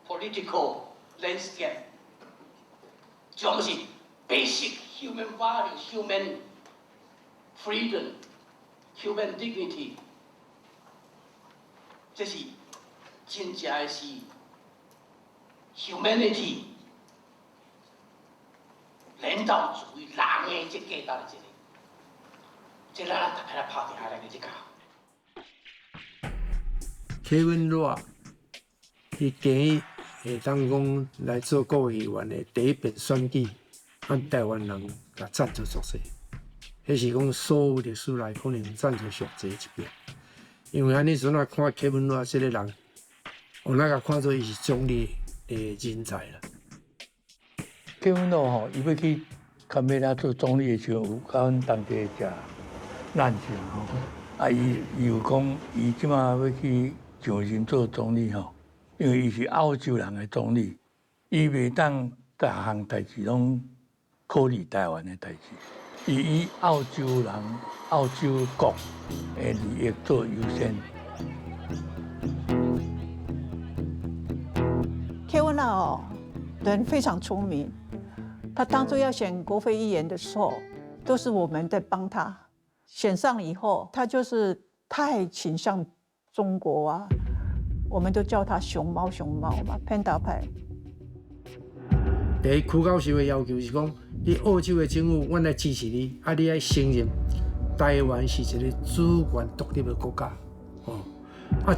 political landscape， 这方面是 basic human value、human freedom, human dignity， 这是真正的是 humanity 人道主义人的这价值的这咱大家来拍定下来的这个。Kevin Roa， 伊今会当讲来做国会议员的第一遍选举，台湾人甲赞助足济，迄是讲所有历史内可能赞助上济一遍。因为安尼阵啊看 Kevin Roa 这个人，有哪甲看做伊是总理的人才啦。Kevin Roa 吼，伊要去堪培拉做总理的时候，有甲阮当地食难情吼。伊又讲，伊即马要去上任做总理吼，因为伊是澳洲人的总理，伊袂当各项代志拢考虑台湾的代志，以澳洲人、澳洲国的利益做优先。Kevin 哦，人非常聪明。他当初要选国会议员的时候，都是我们在帮他。选上以后，他就是太倾向中国啊，我们都叫他熊猫嘛 ，Panda 派。第一，区教授的要求是讲，你澳洲的政府，阮来支持你，你要承认台湾是一个主权独立的国家。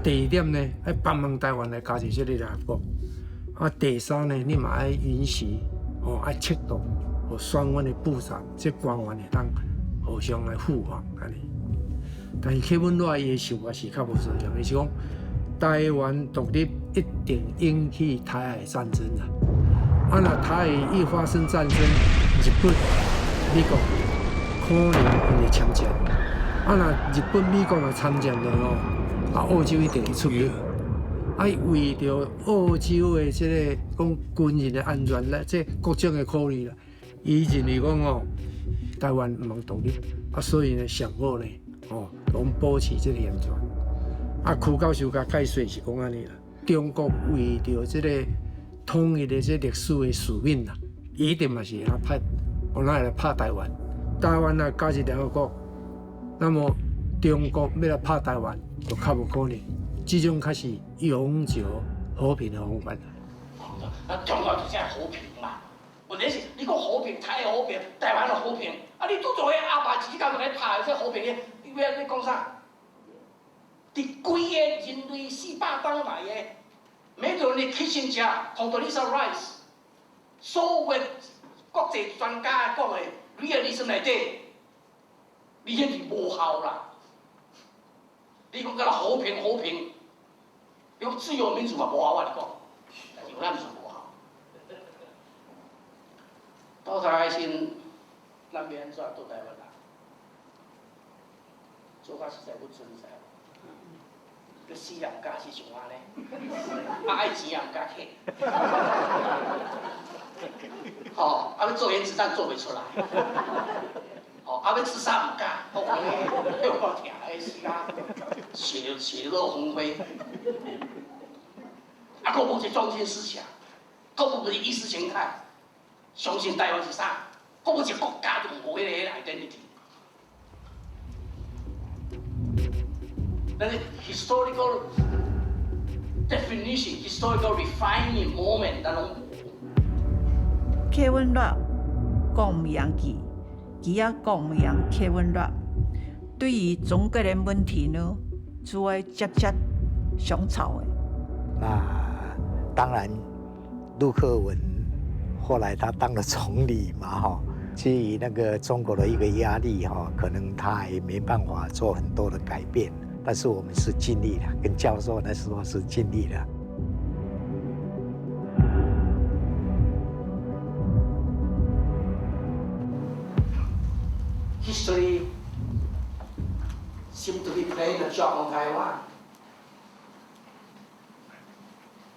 第二点呢，要帮忙台湾来加入这个联合国。第三呢，你嘛要允许，要适度，双方的部长、这官员会当互相来互访安尼。但是Kevin Roa伊的想法是较无相像，伊是讲台湾独立一定引起台海战争啦。若台海一发生战争，日本、美国可能会参战。若日本、美国若参战了澳洲一定会出兵。为着澳洲的这个讲军人的安全咧，这各种的考虑啦，伊认为讲台湾唔能独立，所以呢上好呢，拢保持这个安全。区教授甲解说是讲安尼啦，中国为着这个统一的这历史的使命啦，一定嘛是来拍，来拍台湾。台湾若加入联合国，那么中国要来拍台湾，就较无可能。这种才是永久和平的方法。中国就是和平嘛，问题是你讲和平，台的和平，台湾的和平，你拄做迄阿爸自己家就来拍这和平的，你讲啥？伫规个人类400多来的，每个人的 kitchen 食 Condoleezza Rice， 所有的国际专家讲的realism内底，你迄是无效啦。你讲甲和平，你讲自由民主嘛无效，我讲，但是咱是无效。到台湾先，咱要安怎做台湾人？做甲实在不存在。个死人家是像安尼，爱钱人家客。要做原子弹做袂出来。要自杀唔敢，我听迄时啊，血肉横飞。佫无一中心思想，佫无一意识形态，相信台湾是啥？佫无一个国家就无迄个 identity。但是 historical definition、historical refining moment， 咱拢无。Kevin Roa 讲唔洋气。伊也讲唔赢Kevin Roa，对于中国的问题呢，就会直接上草的。那当然，陆克文后来他当了总理嘛，基于那个中国的一个压力，可能他也没办法做很多的改变。但是我们是尽力了，跟教授那时候是尽力了。History seems to be playing a joke on Taiwan.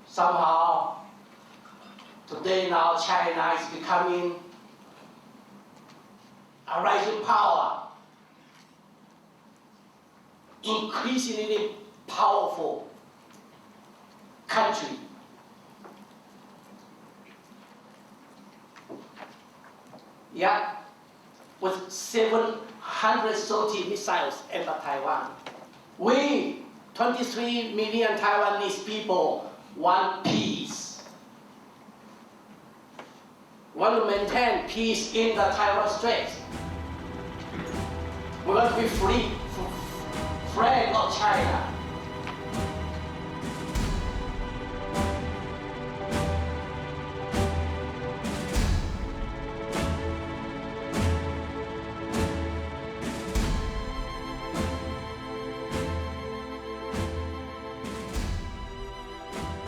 Somehow, today now China is becoming a rising power, increasingly powerful country. Yeah. With 730 missiles aimed at Taiwan. We, 23 million Taiwanese people, want peace. want to maintain peace in the Taiwan Strait. We want to be free, friend of China.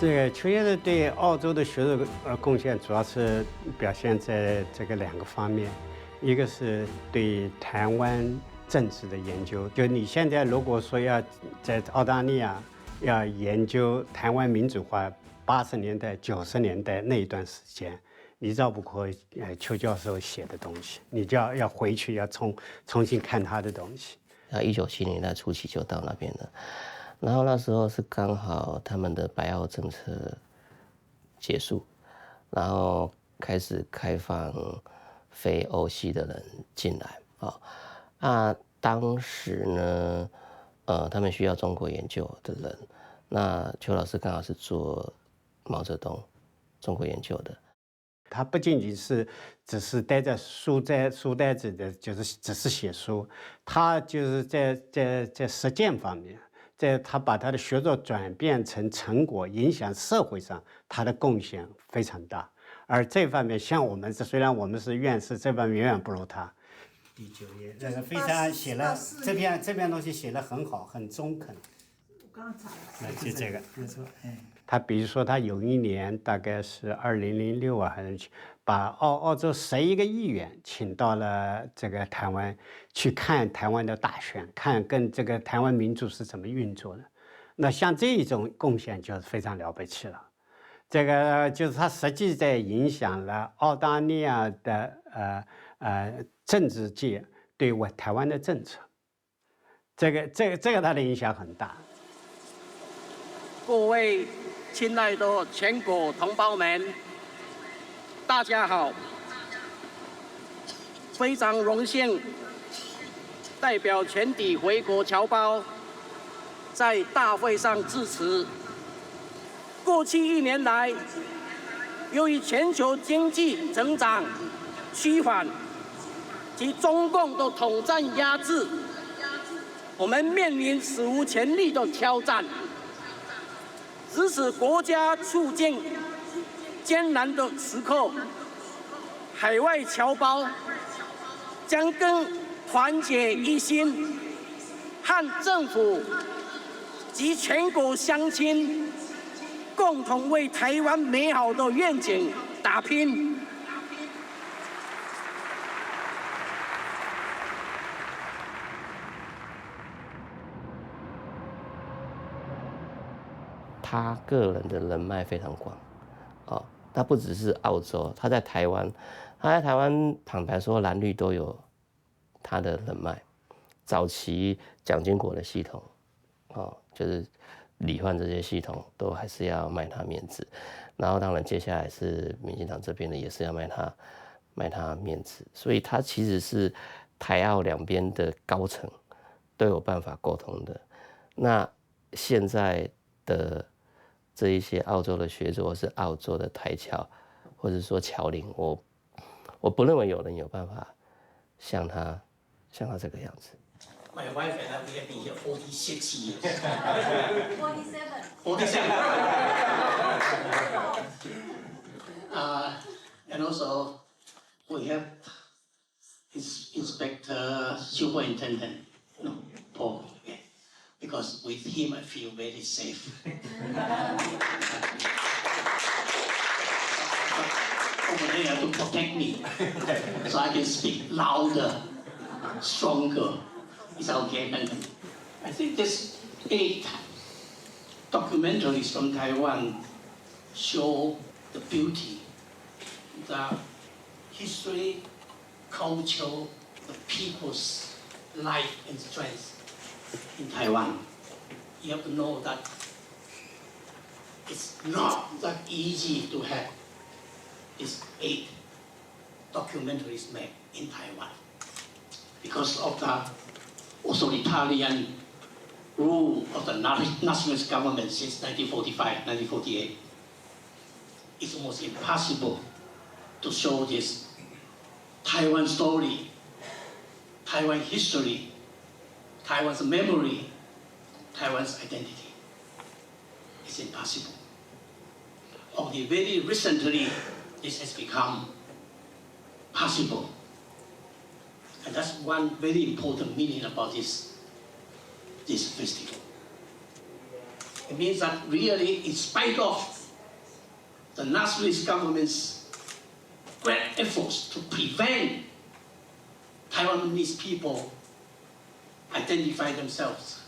这个邱先生对澳洲的学术贡献，主要是表现在这个2个方面，一个是对台湾政治的研究，就你现在如果说要在澳大利亚要研究台湾民主化，80年代、90年代那一段时间，你绕不过邱教授写的东西，你就要回去要重新看他的东西。1970年代初期就到那边了。然后那时候是刚好他们的白澳政策结束，然后开始开放非欧系的人进来啊。当时呢，他们需要中国研究的人，那邱老师刚好是做毛泽东中国研究的。他不仅仅是只是待在书呆子的，就是只是写书，他就是在实践方面。他把他的学作转变成成果，影响社会上，他的贡献非常大。而这方面，像我们虽然我们是院士，这方面远远不如他。第9页，那个非常写了这篇东西写得很好，很中肯。我刚刚查了，就这个，没错，他比如说，他有一年大概是2006啊，还是把澳洲11个议员请到了这个台湾去看台湾的大选，看跟这个台湾民主是怎么运作的。那像这种贡献就是非常了不起了。这个就是他实际在影响了澳大利亚的政治界对台湾的政策。这个他的影响很大。各位亲爱的全国同胞们，大家好！非常荣幸代表全体回国侨胞在大会上致辞。过去1年来，由于全球经济增长趋缓及中共的统战压制，我们面临史无前例的挑战。指使国家处境艰难的时刻，海外侨胞将更团结一心，和政府及全国乡亲共同为台湾美好的愿景打拼。他个人的人脉非常广，他不只是澳洲，他在台湾坦白说蓝绿都有他的人脉。早期蒋经国的系统，就是理换这些系统都还是要卖他面子，然后当然接下来是民进党这边的也是要卖他面子，所以他其实是台澳两边的高层都有办法沟通的。那现在的这一些澳洲的学者，或是澳洲的台侨，或者说侨领，我不认为有人有办法像他这个样子。My wife and I, we have been here 46 years. 47. And also, we have his Inspector Superintendent, Paul. Because with him I feel very safe. Over there to protect me, so I can speak louder, stronger. It's okay. And I think there's 8 documentaries from Taiwan show the beauty, the history, culture, the people's life and strength in Taiwan. You have to know that it's not that easy to have these 8 documentaries made in Taiwan because of the authoritarian rule of the nationalist government since 1945, 1948. It's almost impossible to show this Taiwan story, Taiwan history, Taiwan's memory, Taiwan's identity. It's impossible. Only very recently this has become possible. And that's one very important meaning about this festival. It means that really, in spite of the nationalist government's great efforts to prevent Taiwanese people identify themselves,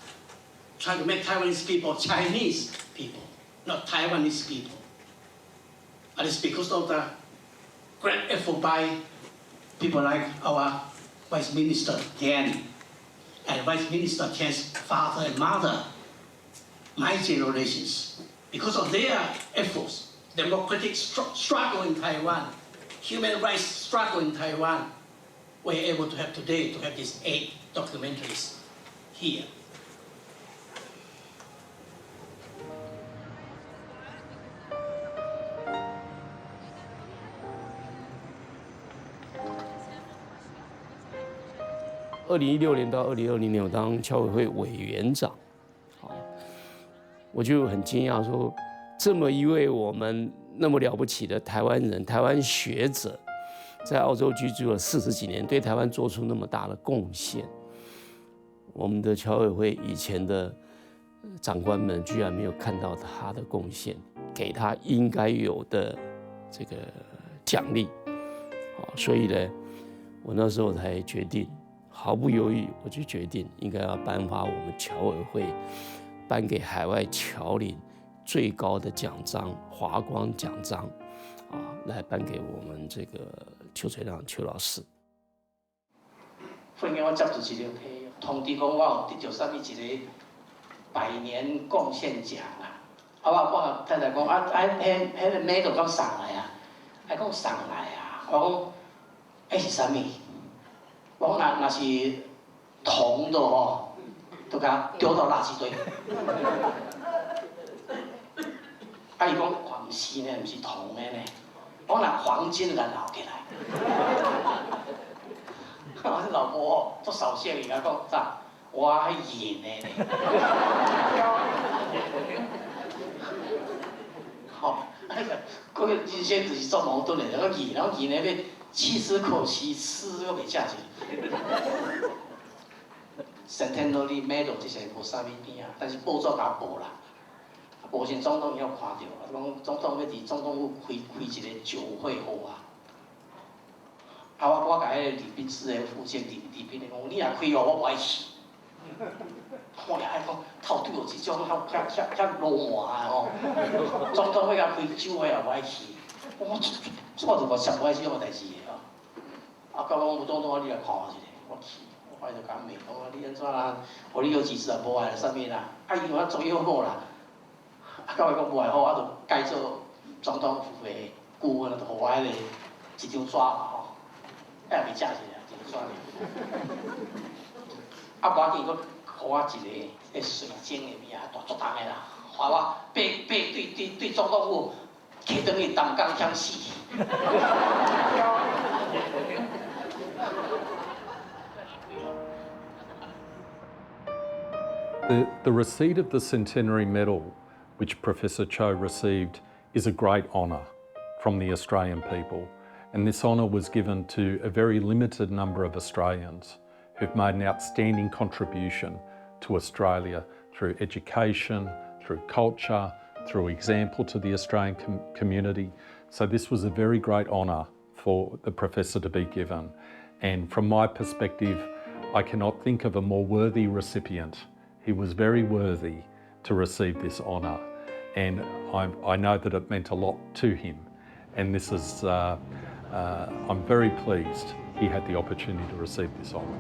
try to make Taiwanese people Chinese people, not Taiwanese people. And it's because of the great effort by people like our Vice Minister Tian and Vice Minister Tian's father and mother, my generations. Because of their efforts, democratic struggle in Taiwan, human rights struggle in Taiwan, we're able to have today, to have these 8 documentaries here.2016年到2020年，我当侨委会委员长，我就很惊讶说，这么一位我们那么了不起的台湾人、台湾学者，在澳洲居住了40几年，对台湾做出那么大的贡献，我们的侨委会以前的长官们居然没有看到他的贡献，给他应该有的这个奖励，所以呢，我那时候才决定。毫不犹豫，我就决定应该要颁发我们侨委会颁给海外侨领最高的奖章——华光奖章，来颁给我们这个邱垂亮邱老师。忽然我接到一张批通知，讲我有得到啥物一个百年贡献奖啊！我太太讲迄个名就讲送来啊，讲送来啊，我讲迄是啥物？我讲若是铜的吼，就甲丢到垃圾堆。伊讲黄丝呢，毋是铜的呢。我若黄金甲留起来。我老婆做扫兴伊甲讲咋？我迄银的呢。吼，嗰个人生就是做矛盾的，然后银的要弃之可惜，吃又袂食去。Centenary Medal 这些无啥物边啊，但是报纸甲报啦，无先总统也有看到，讲总统要伫总统府开一个酒会好啊。我甲迄个礼宾司的副监礼宾的讲，你若开哦，我不爱去。我也爱讲，头拄有一种遐罗马的吼，总统要甲开酒会也不爱去。我错就50不爱去种代志的哦。到讲有总统，你来看我一下，我去，我就甲骂，讲你安怎啊？互你有几次也无爱，啥物啦？伊我做又好啦。到尾讲无爱好，就改做总统府的顾问，就互我迄个一张纸嘛吼，也袂食一个，一张纸尔。无要紧，佫互我一个水晶的物啊，大足重的啦，害我爬对总统府，起转去东港乡死去。The receipt of the Centenary Medal, which Professor Cho received, is a great honour from the Australian people. And this honour was given to a very limited number of Australians who've made an outstanding contribution to Australia through education, through culture, through example to the Australian community. So this was a very great honour for the professor to be given. And from my perspective, I cannot think of a more worthy recipient. He was very worthy to receive this honour, and I know that it meant a lot to him. And this is, I'm very pleased he had the opportunity to receive this honour.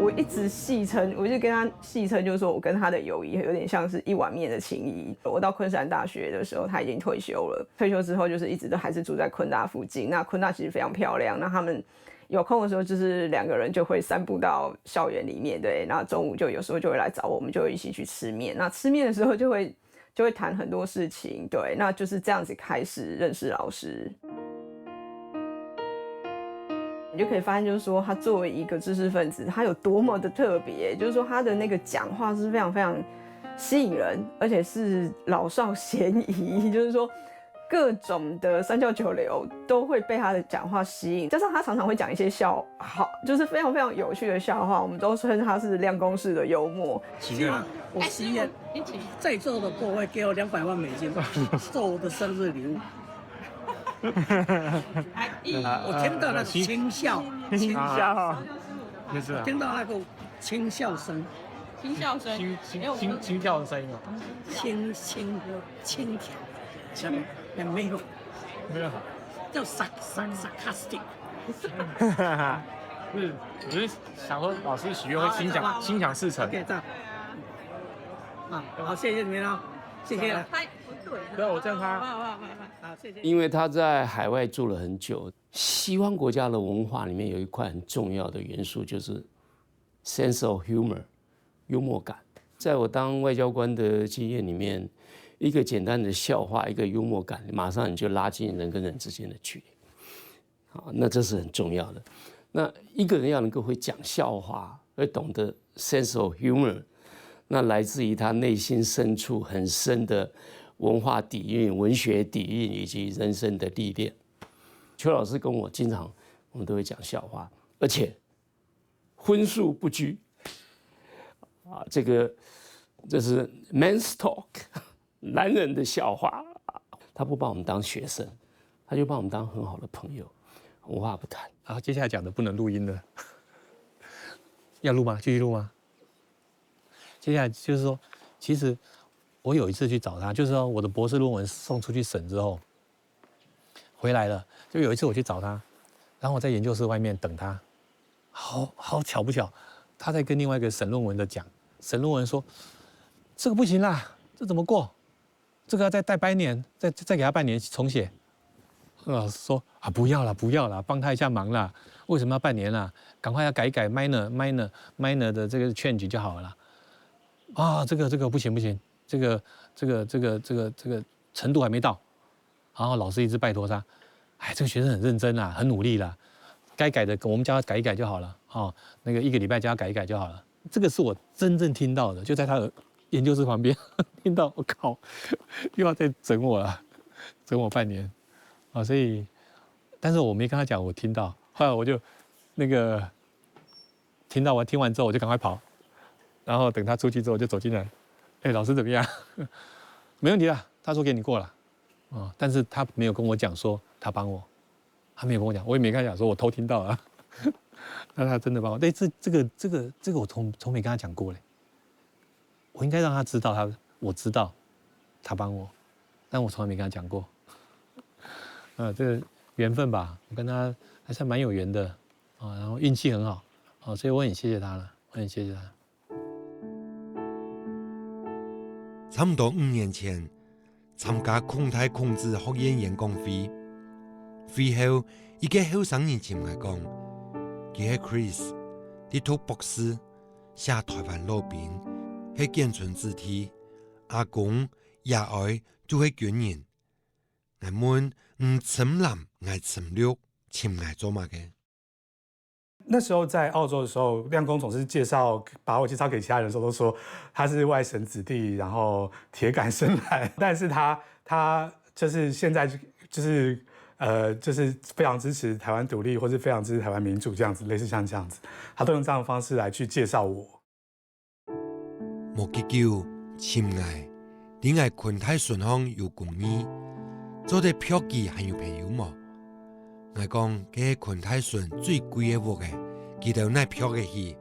我一直戏称，我就跟他戏称，就是说我跟他的友谊有点像是一碗面的情谊。我到昆山大学的时候，他已经退休了。退休之后，就是一直都还是住在昆大附近。那昆大其实非常漂亮，那他们有空的时候，就是2个人就会散步到校园里面，对。那中午就有时候就会来找我们，就会一起去吃面。那吃面的时候就会就会谈很多事情。对，那就是这样子开始认识老师。你就可以发现，就是说他作为一个知识分子，他有多么的特别，就是说他的那个讲话是非常非常吸引人，而且是老少咸宜，就是说各种的三教九流都会被他的讲话吸引，加上他常常会讲一些笑话，就是非常非常有趣的笑话，我们都称他是亮公式的幽默。我希望在座的各位给我200万美金，做我的生日礼物。我听到那个轻笑，轻笑，我听到那个轻笑声，轻笑声，轻叫的声音吗？轻佻，什么？没有，叫 sarcastic。不是，我是想说，老师许愿会心想事成。OK， 这样。啊，好，谢谢你们哦，谢谢了。对，我这样拍。好，谢谢。因为他在海外住了很久，西方国家的文化里面有一块很重要的元素，就是 sense of humor， 幽默感。在我当外交官的经验里面，一个简单的笑话，一个幽默感，马上你就拉近人跟人之间的距离。好，那这是很重要的。那一个人要能够会讲笑话，而懂得 sense of humor， 那来自于他内心深处很深的文化底蕴、文学底蕴以及人生的历练。邱老师跟我经常，我们都会讲笑话，而且荤素不拘。啊，这是 men's talk， 男人的笑话。他不把我们当学生，他就把我们当很好的朋友，无话不谈。然后接下来讲的不能录音了，要录吗？继续录吗？接下来就是说，其实我有一次去找他，就是说我的博士论文送出去审之后，回来了，就有一次我去找他，然后我在研究室外面等他，好巧不巧，他在跟另外一个审论文的讲，审论文说这个不行啦，这怎么过？这个要再待半年，再给他半年重写。老师说啊，不要啦，帮他一下忙啦。为什么要半年啦？赶快要改一改 minor 的这个 change 就好了啦。啊，这个不行，这个程度还没到。然后老师一直拜托他，哎，这个学生很认真啦，很努力啦，该改的我们叫他改一改就好了。哦，那个1个礼拜叫他改一改就好了。这个是我真正听到的，就在他的研究室旁边听到，我靠，又要再整我了，整我半年。啊，所以，但是我没跟他讲，我听到，后来我就那个听完之后，我就赶快跑，然后等他出去之后，我就走进来，哎，老师怎么样？没问题啦，他说给你过了，啊，但是他没有跟我讲说他帮我，他没有跟我讲，我也没跟他讲说我偷听到了，那他真的帮我，对，这个我从没跟他讲过嘞，我应该让他知道我知道他帮我，但我从来没跟他讲过。这个缘分吧，我跟他还算蛮有缘的啊，然后运气很好啊，所以我很谢谢他了，我很谢谢他。差唔多5年前，参加空太控制学院演讲会，会後一個後生人前來講，佢係 Chris， 呢套博士寫台灣路邊係建村子弟，阿公也愛做係軍人，我們深藍愛深綠，深愛做嘛嘅。那时候在澳洲的时候，亮公总是把我介绍给其他人的时候，都说他是外省子弟，然后铁杆深蓝。但是他就是现在就是非常支持台湾独立，或是非常支持台湾民主这样子，类似像这样子，他都用这样的方式来去介绍我。莫結叫深愛，你愛群體順康有共議，做啲票記還有朋友冇？我講佢係群體順最貴嘅屋嘅，佢哋奈票嘅去。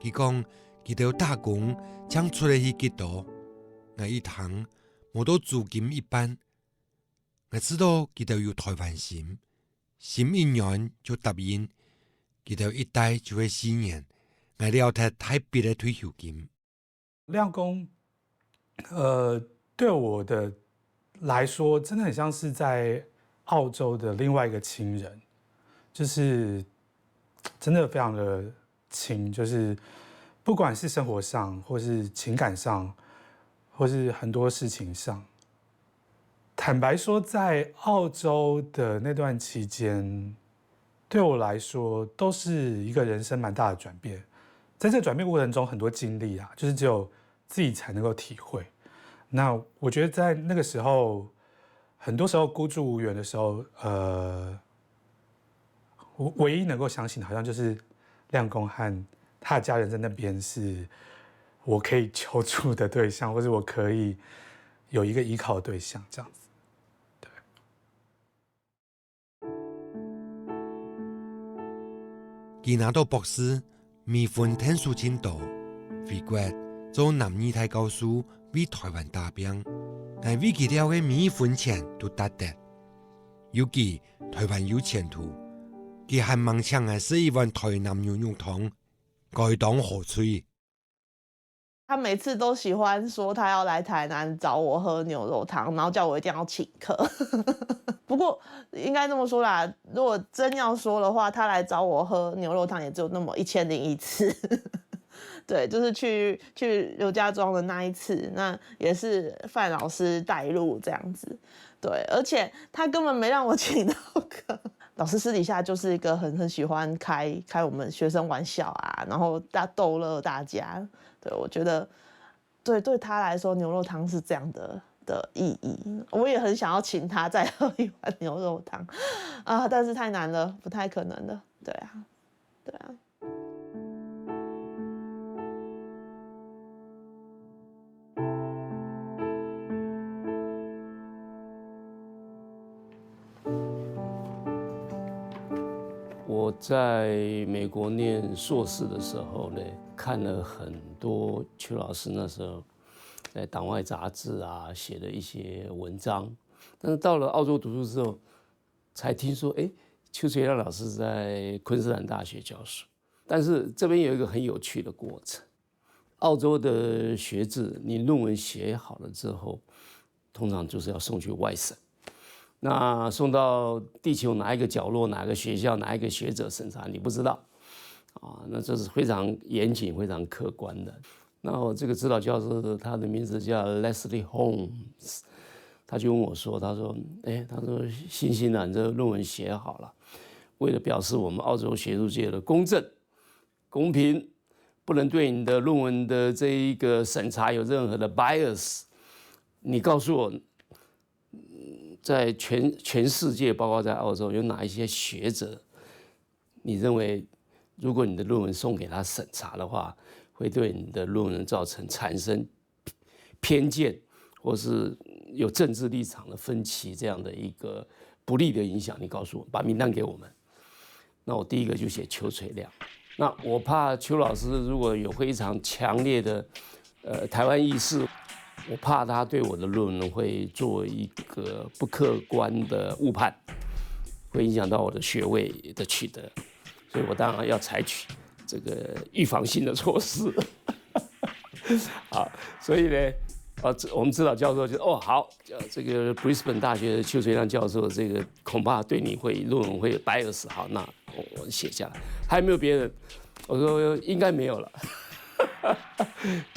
佢講佢哋打工搶出嚟去幾多，我一趟冇到租金一半。我知道佢哋有台灣心，心一年就答應，佢哋一待就會4年，我了太太別嘅退休金。亮公，对我的来说，真的很像是在澳洲的另外一个亲人，就是真的非常的亲，就是不管是生活上或是情感上，或是很多事情上。坦白说，在澳洲的那段期间，对我来说都是一个人生蛮大的转变。在这个转变过程中，很多经历啊，就是只有自己才能够体会。那我觉得在那个时候，很多时候孤注无援的时候，我唯一能够相信的，好像就是亮公和他的家人在那边是我可以求助的对象，或是我可以有一个依靠的对象，这样子。佢拿到博士，未婚天数真多，回國做男兒太教書，為台灣打拼，但為佢條嘅每一分錢都值得。尤其台灣有前途，佢還夢想嘅是一碗台南牛肉湯，該當何趣？他每次都喜欢说他要来台南找我喝牛肉汤，然后叫我一定要请客。不过应该这么说啦，如果真要说的话，他来找我喝牛肉汤也只有那么1001次。对，就是去刘家庄的那一次，那也是范老师带路这样子。对，而且他根本没让我请到客。老师私底下就是一个很喜欢开我们学生玩笑啊，然后逗乐大家。对，我觉得对他来说，牛肉汤是这样的意义。我也很想要请他再喝一碗牛肉汤啊，但是太难了，不太可能了。对啊。我在美国念硕士的时候呢，看了很多邱老师那时候在党外杂志啊写的一些文章，但是到了澳洲读书之后，才听说，邱垂亮老师在昆士兰大学教书。但是这边有一个很有趣的过程，澳洲的学制，你论文写好了之后，通常就是要送去外省。那送到地球哪一个角落、哪个学校、哪一个学者审查，你不知道啊？那这是非常严谨、非常客观的。那我这个指导教授，他的名字叫 Leslie Holmes， 他就问我说：“他说，欣欣啊，你这个论文写好了，为了表示我们澳洲学术界的公正、公平，不能对你的论文的这一个审查有任何的 bias， 你告诉我。”在全世界，包括在澳洲，有哪一些学者，你认为，如果你的论文送给他审查的话，会对你的论文产生偏见，或是有政治立场的分歧这样的一个不利的影响？你告诉我，把名单给我们。那我第一个就写邱垂亮。那我怕邱老师如果有非常强烈的台湾意识。我怕他对我的论文会做一个不客观的误判，会影响到我的学位的取得，所以我当然要采取这个预防性的措施。好，所以呢，我们指导教授就好，这个 Brisbane 大学的邱垂亮教授，这个恐怕对你论文会有 bias， 好，那我写下来。还有没有别人？我说应该没有了。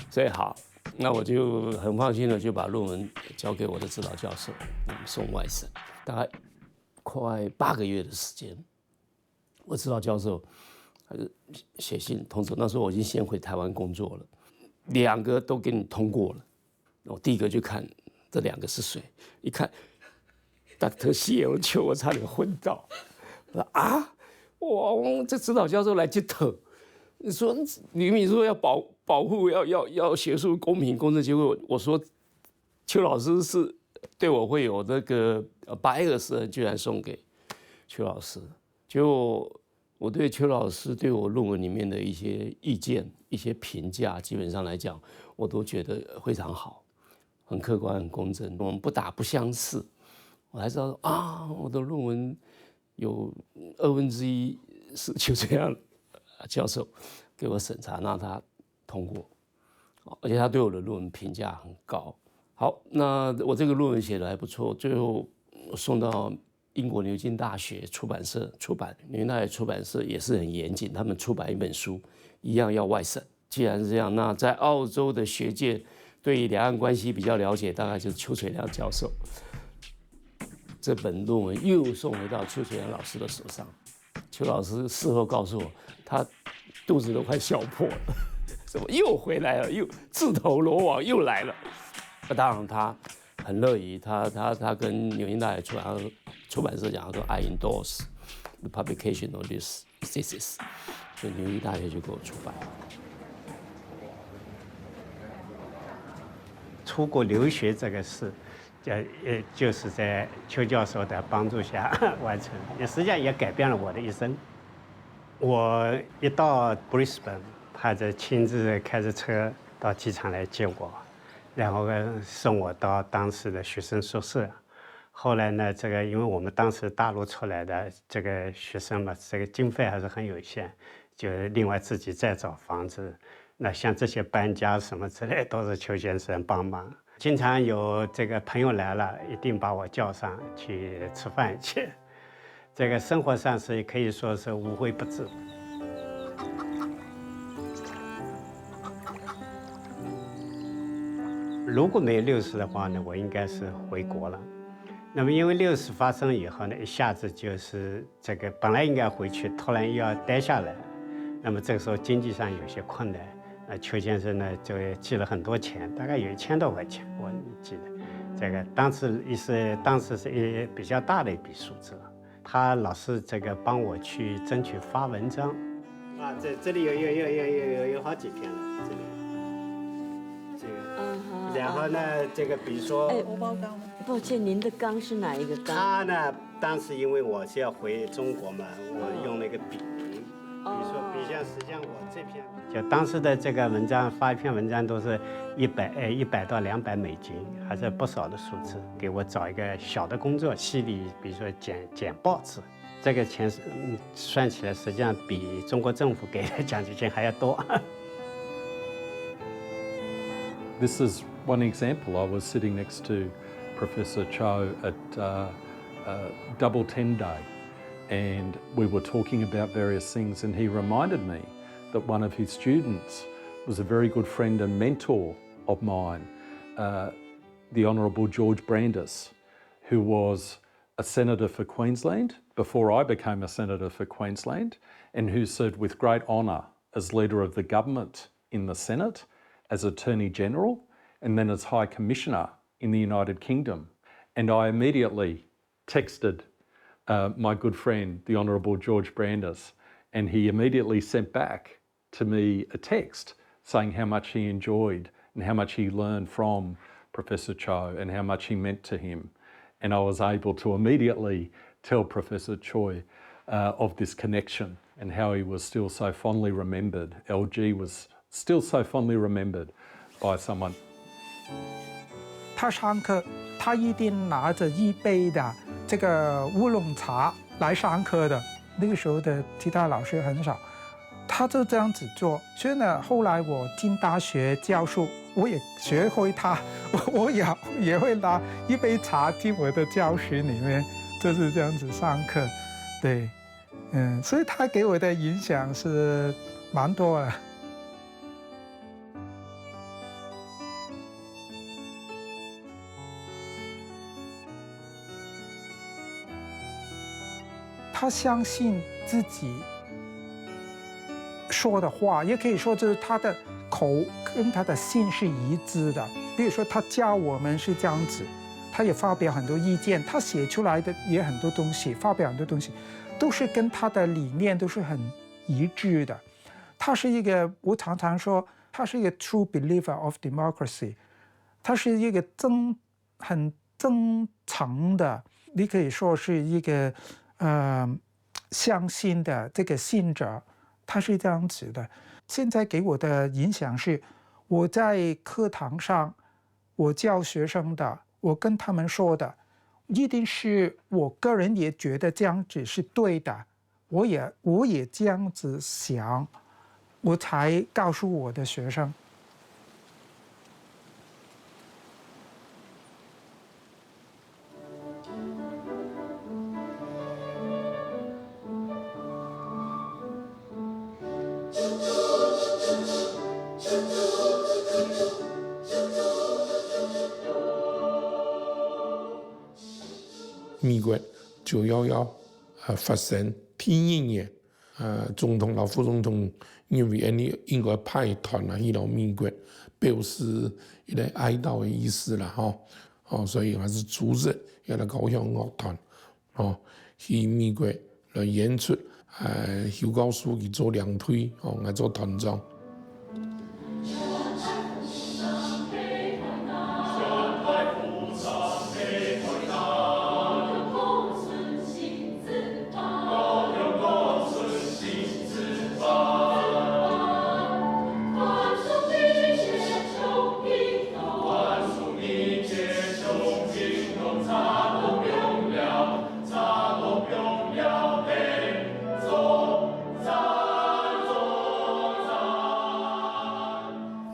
所以好。那我就很放心的就把论文交给我的指导教授，送外省，大概快8个月的时间。我指导教授他就写信通知，那时候我已经先回台湾工作了，2个都给你通过了。我第一个就看这2个是谁，一看 Dr. 谢永秋，我差点昏倒。我说啊，哇，这指导教授来接头。你说你说要保护要学术公平公正，结果我说邱老师是对我会有那个bias，居然送给邱老师。就我对邱老师对我论文里面的一些意见、一些评价，基本上来讲，我都觉得非常好，很客观、很公正。我们不打不相识，我还知道啊，我的论文有1/2是就这样。教授给我审查，让他通过，而且他对我的论文评价很高。好，那我这个论文写得还不错，最后送到英国牛津大学出版社出版。牛津大学出版社也是很严谨，他们出版一本书一样要外审。既然是这样，那在澳洲的学界对两岸关系比较了解，大概就是邱垂良教授。这本论文又送回到邱垂良老师的手上，邱老师事后告诉我，他肚子都快笑破了，怎么又回来了，又自投罗网又来了。那当然他很乐意，他跟牛津大学出版社讲说 ，I endorse the publication of this thesis， 所以牛津大学就给我出版。出国留学这个事，就是在邱教授的帮助下完成，也实际上也改变了我的一生。我一到 Brisbane， 他就亲自开着车到机场来接我，然后送我到当时的学生宿舍。后来呢，这个因为我们当时大陆出来的这个学生嘛，这个经费还是很有限，就另外自己再找房子。那像这些搬家什么之类，都是邱先生帮忙。经常有这个朋友来了，一定把我叫上去吃饭去。这个生活上是可以说是无微不至。如果没有60的话呢，我应该是回国了。那么因为60发生以后呢，一下子就是这个本来应该回去，突然又要待下来，那么这个时候经济上有些困难。邱先生呢就寄了很多钱，大概有1000多块钱，我记得。这个当时是一比较大的一笔数字。他老是这个帮我去争取发文章。啊，这里有好几篇了，这个。然后呢，这个比如说，我包缸。抱歉，您的缸是哪一个缸？他呢，当时因为我是要回中国嘛，我用了一个笔名，比如说笔像，实际上我这篇就当时的这个文章发一篇文章都是100到200美金，还是不少的数字。给我找一个小的工作，系里比如说剪报纸，这个钱是算起来实际上比中国政府给的奖学金还要多。This is one example. I was sitting next to Professor Cho at Double 10 Day, and we were talking about various things, and he reminded me that one of his students was a very good friend and mentor of mine, the Honourable George Brandis, who was a senator for Queensland before I became a senator for Queensland, and who served with great honour as leader of the government in the Senate, as Attorney General, and then as High Commissioner in the United Kingdom. And I immediately texted my good friend, the Honourable George Brandis, and he immediately sent back to me a text saying how much he enjoyed and how much he learned from Professor Cho and how much he meant to him. And I was able to immediately tell Professor Choi of this connection and how he was still so fondly remembered. LG was still so fondly remembered by someone. 他上课，他一定拿着一杯的这个乌龙茶来上课的。那个时候的其他老师很少，他就这样子做。所以呢，后来我进大学教书，我也学会他，我也会拿一杯茶进我的教室里面，就是这样子上课。对，所以他给我的影响是蛮多的。他相信自己说的话，也可以说就是他的口跟他的心是一致的。比如说，他教我们是这样子，他也发表很多意见，他写出来的也很多东西，发表很多东西，都是跟他的理念都是很一致的。他是一个，我常常说，他是一个 true believer of democracy， 他是一个很真诚的，你可以说是一个。相信的这个信者，他是这样子的。现在给我的影响是，我在课堂上，我教学生的，我跟他们说的，一定是我个人也觉得这样子是对的，我也这样子想，我才告诉我的学生。美国911發生天然嘅，總統同副總統因為你應該派團啊去到美國，表示一個哀悼嘅意思啦，所以還是組織一個高雄樂團，去美國來演出，休教書記做兩腿，我做團長。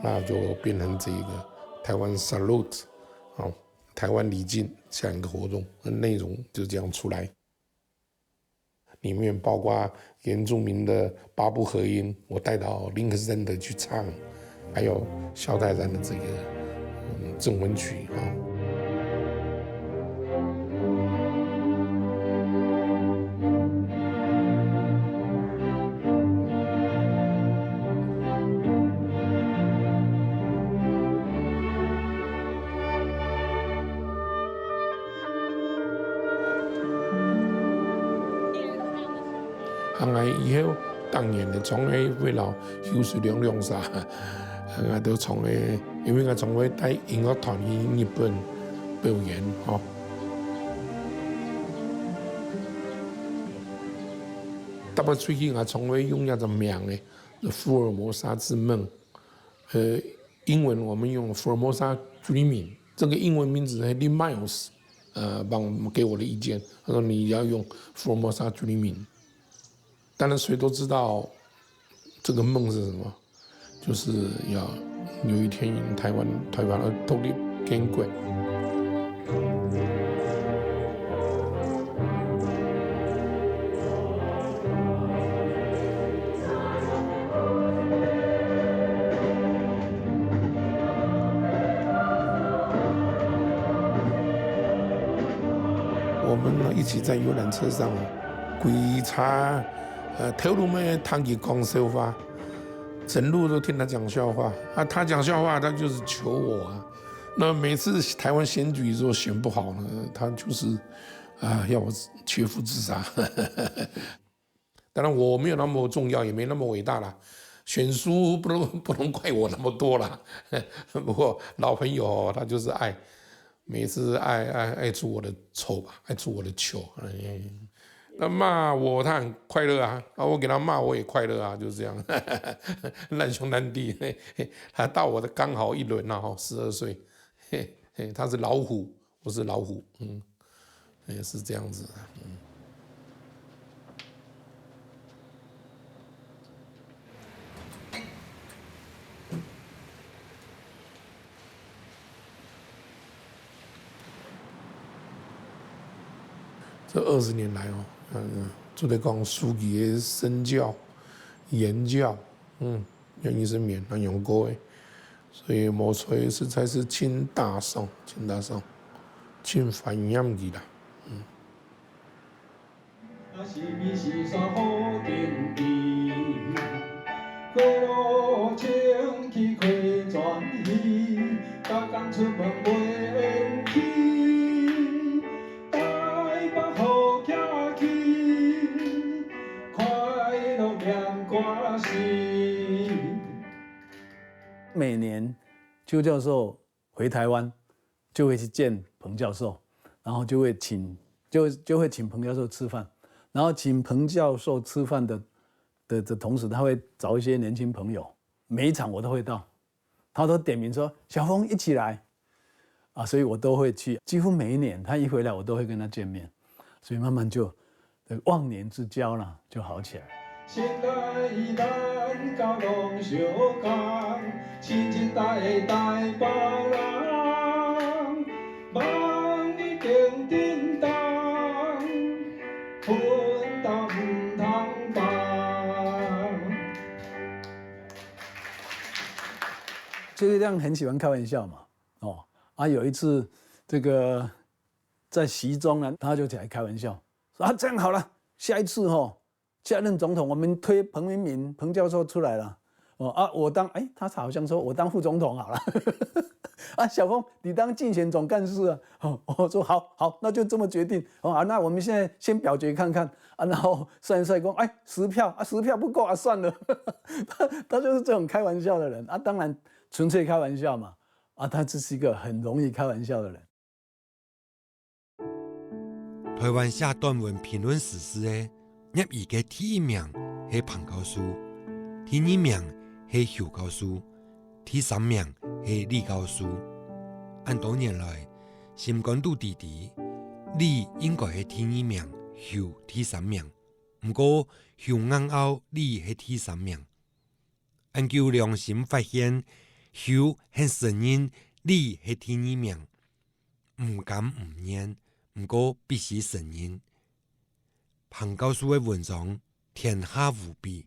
那就变成这个台湾 salute， 台湾礼敬这样一个活动，内容就这样出来。里面包括原住民的八部合音，我带到林克森的去唱，还有萧泰然的这个正文曲啊。以後當然的從個為了休息兩啥，我都從個，因為我從個帶音樂團去日本表演特別最近我從個用一個名嘅福爾摩沙之夢，英文我們用福爾摩沙 Dreaming， 這個英文名字係 Lee Miles， 給我的意見，他說你要用福爾摩沙 Dreaming。当然，谁都知道这个梦是什么，就是要有一天台湾的独立建國。我们一起在游览车上观察。头路们谈起讲笑话，整路都听他讲笑话啊。他讲笑话，他就是求我啊。那每次台湾选举如果选不好呢，他就是要我切腹自杀。当然我没有那么重要，也没那么伟大啦。选书不能怪我那么多啦。不过老朋友他就是爱，每次爱出我的丑吧，爱出我的糗。那骂我他很快乐啊，我给他骂我也快乐啊，就是这样，难兄难弟。他到我的刚好一轮啊，12岁，他是老虎，我是老虎，也是这样子。这20年来就在讲书记的身教、言教，用医生面那用过的，所以毛吹实在是真大伤，真烦厌佢啦，每年邱教授回台湾，就会去见彭教授，然后就会请彭教授吃饭，然后请彭教授吃饭的同时，他会找一些年轻朋友，每一场我都会到，他都点名说小峰一起来，所以我都会去，几乎每一年他一回来，我都会跟他见面，所以慢慢就忘年之交啦，就好起来。心内咱甲拢相共，亲情大台北人，梦已经震动，奋斗唔通放。就是这样，很喜欢开玩笑嘛，有一次这个在习中呢，他就起来开玩笑说啊，这样好了，下一次下任总统我们推彭明敏彭教授出来了，我当他好像说我当副总统好了。啊，小峰，你当竞选总干事啊？我说好，那就这么决定。那我们现在先表决看看啊，然后算一算，说10票啊，10票不够啊，算了。他就是这种开玩笑的人啊，当然纯粹开玩笑嘛。啊，他只是一个很容易开玩笑的人。台湾写短文评论时事的业余嘅第1名係彭教授，第2名係許教授，第3名係李教授。按多年來，心肝肚弟弟，李應該係第2名，許第3名。不過許硬拗李係第3名。按照良心發現，許很承認李係第2名，唔敢唔認。不過必須承認，彭教授的文章天下無比。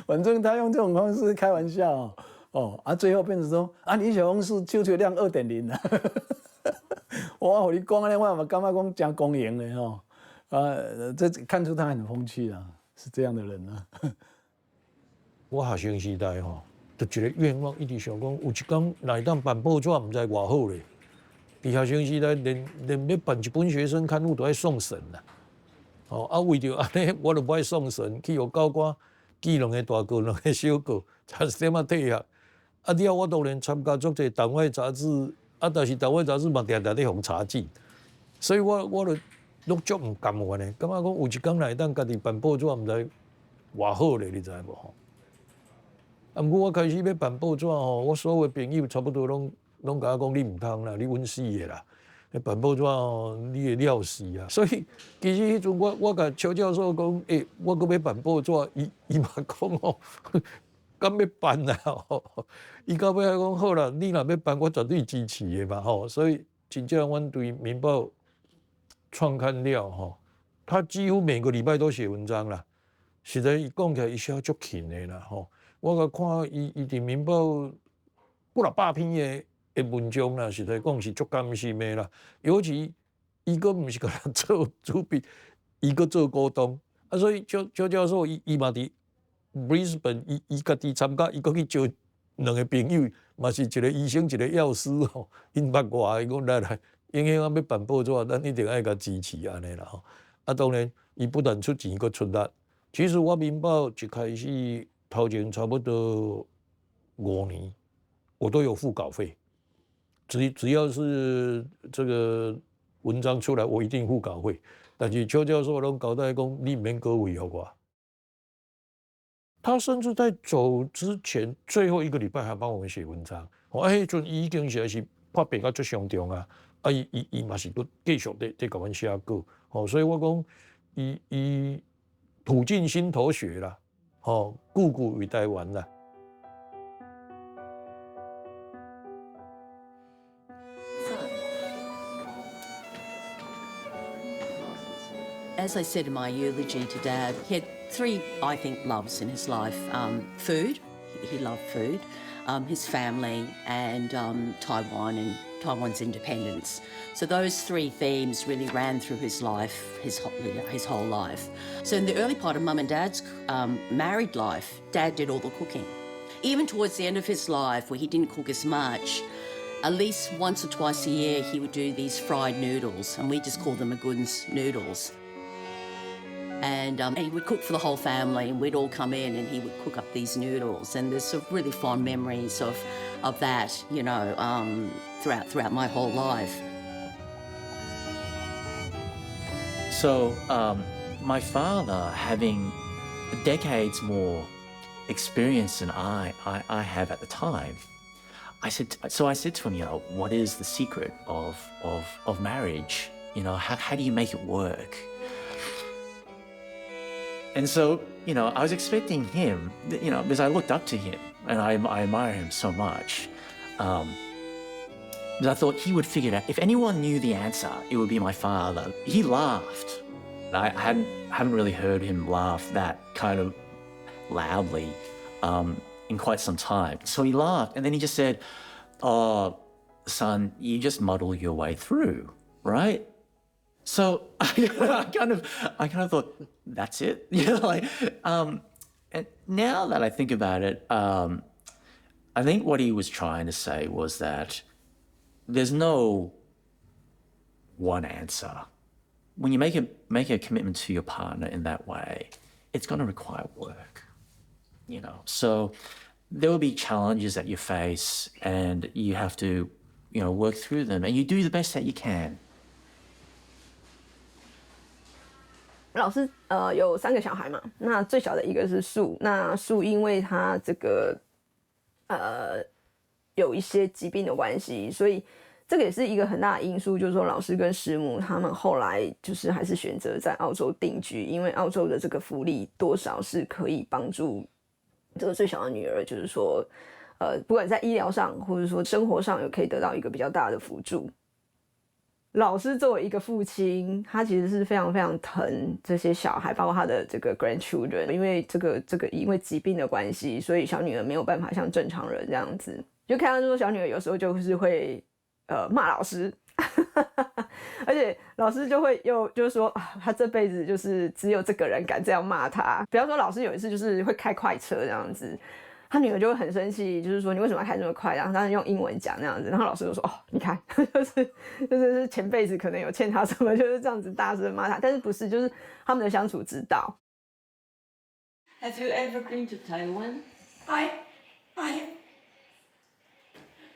反正他用這種方式開玩笑最後變成說李小峰是嗅覺量2.0啦。我跟你講呢，我嘛感覺講真公平的這看出他很風趣啊，是這樣的人啊。我學生時代就一個願望，一直想講有一天來當辦報紙，唔知偌好咧。在學生時代連要辦一本學生刊物都要送審啦。為着安尼，我就不愛送審，去學教官記2個大稿，2個小稿，才點啊退學。了我當然參加足濟黨外雜誌，但是黨外雜誌嘛常常咧互查證，所以我就錄足唔甘願咧，感覺講有一天來當家己辦報紙，唔知偌好咧，你知無？不過我開始要辦報紙我所有的朋友差不多攏甲我講你唔通啦，你穩死的啦。辦報紙你會了死啊！所以其實迄陣我甲邱教授講，我閣要辦報紙，伊嘛講敢要辦啦？伊到尾還講好啦，你若要辦，我絕對支持的嘛。所以真正阮對《民報》創刊了他幾乎每個禮拜都寫文章啦。實在伊講起來，伊寫足勤的啦。我甲看伊佇《民報》幾若百篇的文章啦，實在講是足甘心的啦。尤其伊閣毋是甲咱做主筆，伊閣做股東所以邱教授伊嘛佇 Brisbane， 伊家己參加，伊閣去招2個朋友，嘛是一個醫生，一個藥師因捌我，伊講來，英英要辦報紙，咱一定愛甲支持安尼啦當然，伊不但出錢，閣出力。其實我《民報》一開始頭前差不多5年，我都有付稿費。只要是這個文章出來，我一定付稿費。但是邱教授攏交代講，你唔免閣為我。他甚至在走之前最後1個禮拜還幫我們寫文章。迄陣已經是發表到最上重啊！伊嘛是佫繼續在甲阮寫稿。所以我講，伊吐盡心頭血啦，故故為台灣啦。As I said in my eulogy to Dad, he had 3, I think, loves in his life. Food, he loved food, his family, and Taiwan and Taiwan's independence. So those 3 themes really ran through his life, his whole life. So in the early part of Mum and Dad's married life, Dad did all the cooking. Even towards the end of his life, where he didn't cook as much, at least once or twice a year, he would do these fried noodles, and we just call them Agun's noodles. And he would cook for the whole family, and we'd all come in and he would cook up these noodles. And there's some really fond memories of that, throughout my whole life. So my father, having decades more experience than I have at the time, I said to him, what is the secret of marriage? How do you make it work? And so, I was expecting him, because I looked up to him and I admire him so much. But I thought he would figure it out. If anyone knew the answer, it would be my father. He laughed. I hadn't really heard him laugh that kind of loudly in quite some time. So he laughed, and then he just said, son, you just muddle your way through, right? So I kind of thought, that's it, and now that I think about it, I think what he was trying to say was that there's no one answer. When you make a commitment to your partner in that way, it's going to require work, So there will be challenges that you face, and you have to, work through them, and you do the best that you can. 老师有3个小孩嘛，那最小的一个是树，那树因为他这个有一些疾病的关系，所以这个也是一个很大的因素，就是说老师跟师母他们后来就是还是选择在澳洲定居，因为澳洲的这个福利多少是可以帮助这个最小的女儿，就是说不管在医疗上或者说生活上，有可以得到一个比较大的辅助。老师作为一个父亲，他其实是非常非常疼这些小孩，包括他的这个 grandchildren， 因为这个因为疾病的关系，所以小女儿没有办法像正常人这样子。就看到说小女儿有时候就是会骂老师，而且老师就会就是说他这辈子就是只有这个人敢这样骂他。比方说老师有一次就是会开快车这样子。他女儿就会很生气，就是说你为什么要开这么快？然后他用英文讲那样子，然后老师就说你看，就是前辈子可能有欠他什么，就是这样子大声骂他，但是不是，就是他们的相处之道。Have you ever been to Taiwan? I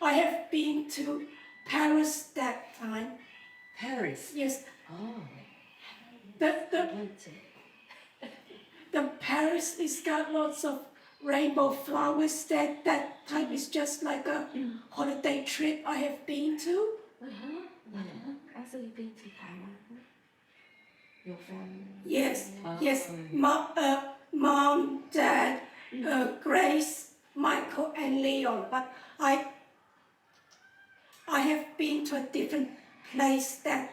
have been to Paris that time. Paris? Yes. Oh. The Paris is got lots of rainbow flowers. That time is just like a holiday trip I have been to. Have you been to Taiwan? Your family? Yes, yes. Mom, Dad, Grace, Michael, and Leon. But I have been to a different place that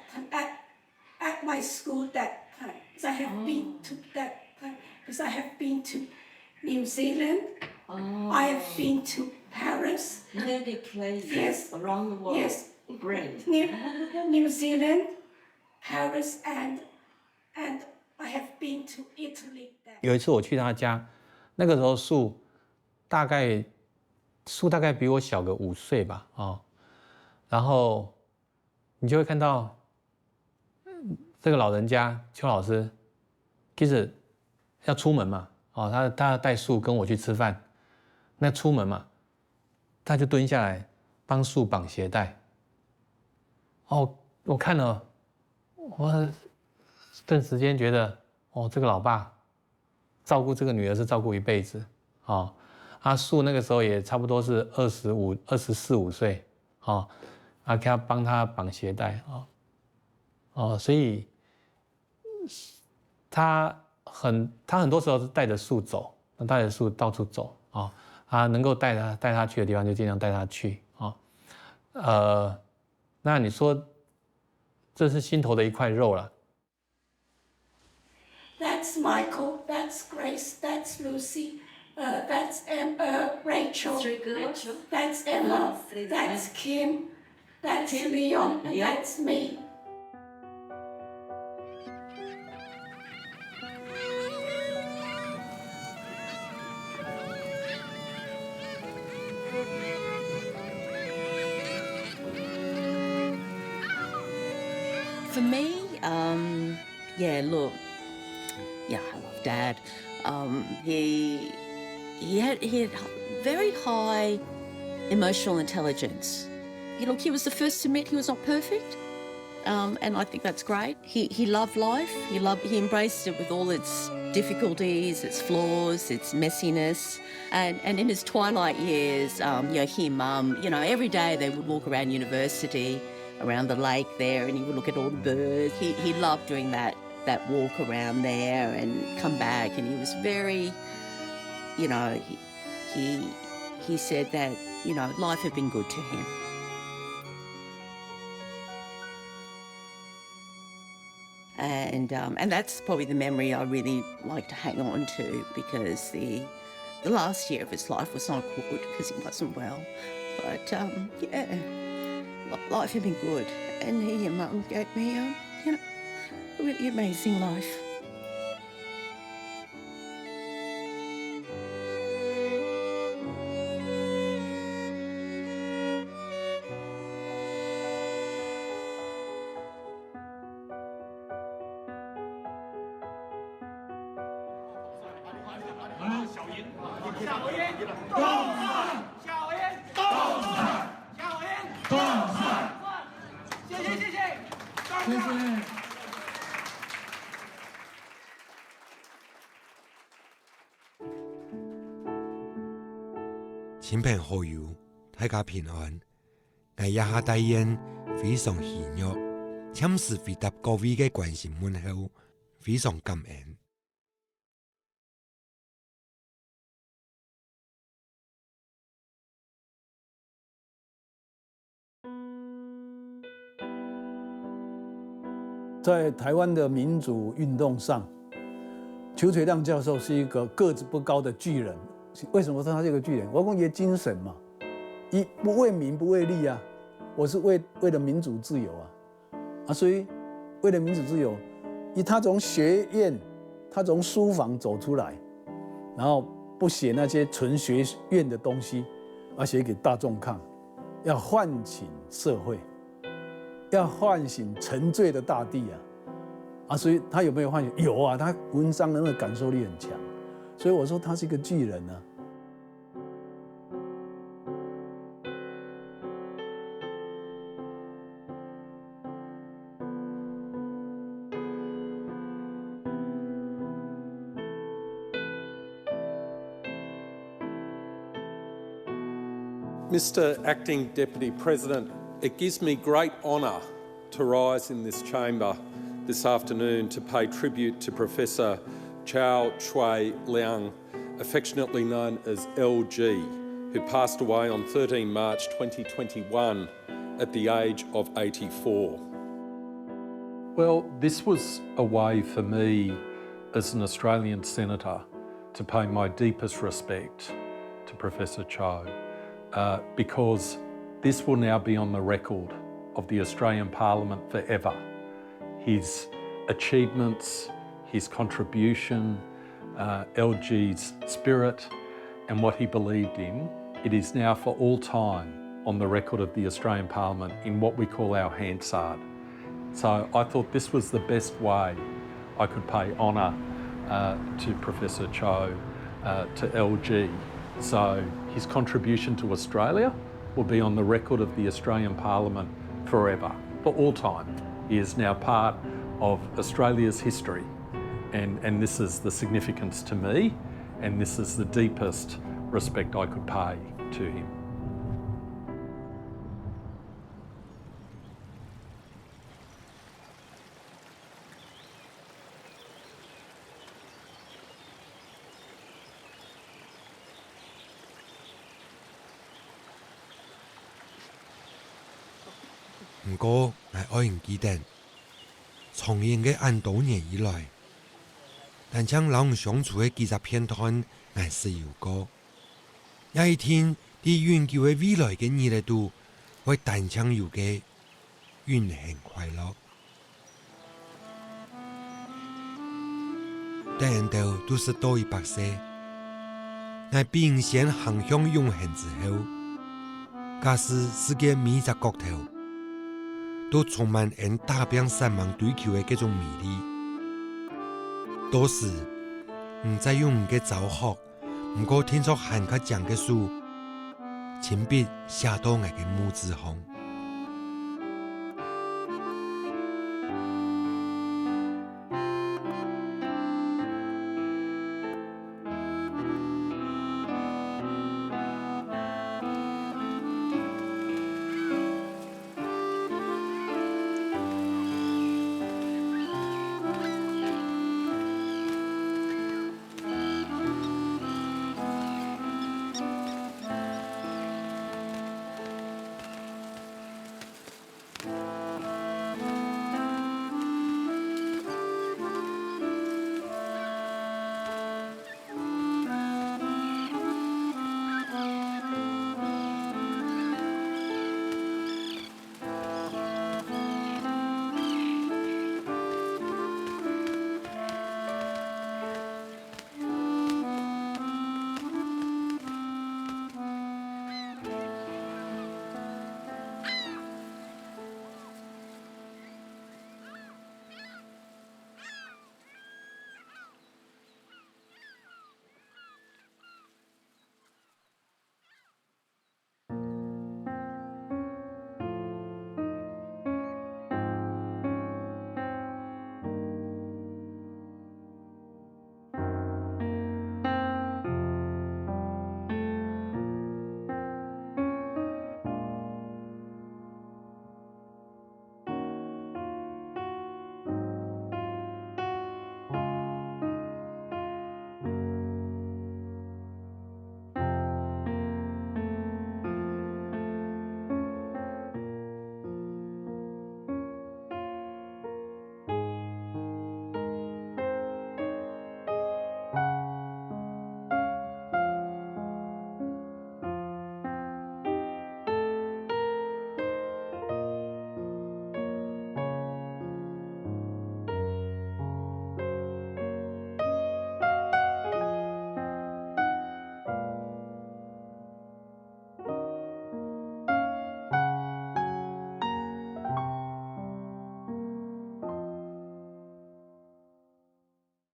at my school that time. Because I have been to that time. Because I have been to New Zealand. I have been to Paris. Many places yes. around the world. Yes. Great. New Zealand, Paris, and I have been to Italy. 有一次我去他家，那个时候树大概比我小个5岁吧，然后你就会看到这个老人家邱老师，其实要出门嘛。他带树跟我去吃饭，那出门嘛，他就蹲下来帮树绑鞋带。我看了，我顿时间觉得，这个老爸照顾这个女儿是照顾一辈子。树那个时候也差不多是24、25岁，给他帮他绑鞋带，所以他很多时候是带着树走，带着树到处走能够带他去的地方就尽量带他去那你说这是心头的一块肉了。That's Michael. That's Grace. That's Lucy. That's Rachel. That's Emma. That's Kim. That's Leon. And that's me. For me, look, I love Dad. He had very high emotional intelligence. He was the first to admit he was not perfect, and I think that's great. He loved life. He embraced it with all its difficulties, its flaws, its messiness. And in his twilight years, him, every day they would walk around university, around the lake there, and he would look at all the birds. He loved doing that walk around there and come back, and he was very, he said that, life had been good to him. And that's probably the memory I really like to hang on to, because the last year of his life was not good because he wasn't well. But life had been good, and he and Mum gave me, you know, a really amazing life.亲朋好友，大家平安。我一下大宴非常喜悦，참時回答各位嘅關心問候，非常感恩。在台湾的民主运动上，邱垂亮教授是一个个子不高的巨人。为什么说他是一个巨人？我讲也精神嘛，一不为民不为利啊，我是为了民主自由啊，所以为了民主自由，他从学院，他从书房走出来，然后不写那些纯学院的东西，而写给大众看，要唤醒社会，要唤醒沉醉的大地所以他有没有唤醒？有啊，他文章的那个感受力很强。所以我说他是一个巨人啊。Mr. Acting Deputy President, it gives me great honour to rise in this chamber this afternoon to pay tribute to Professor Chow Chui Leung, affectionately known as LG, who passed away on 13 March 2021 at the age of 84. Well, this was a way for me as an Australian senator to pay my deepest respect to Professor Chow, because this will now be on the record of the Australian Parliament forever. His achievements, his contribution, LG's spirit and what he believed in, it is now for all time on the record of the Australian Parliament in what we call our Hansard. So I thought this was the best way I could pay honour to Professor Chow, to LG. So his contribution to Australia will be on the record of the Australian Parliament forever, for all time. He is now part of Australia's history. And this is the significance to me, and this is the deepest respect I could pay to him. 不過，我仍記得從影嘅按多年以來，但將老人相處嘅幾十片段，我是有過。有一天，啲遠久嘅未來嘅日度，會但將有嘅永恆快樂。但人都是到100歲，我並先行向永恆之後，假使世界每一個角頭都充滿因大病散亡追求的嗰種美麗。到時唔再用唔嘅走學，唔過聽作韓國講嘅書，親筆寫到我嘅拇指紅。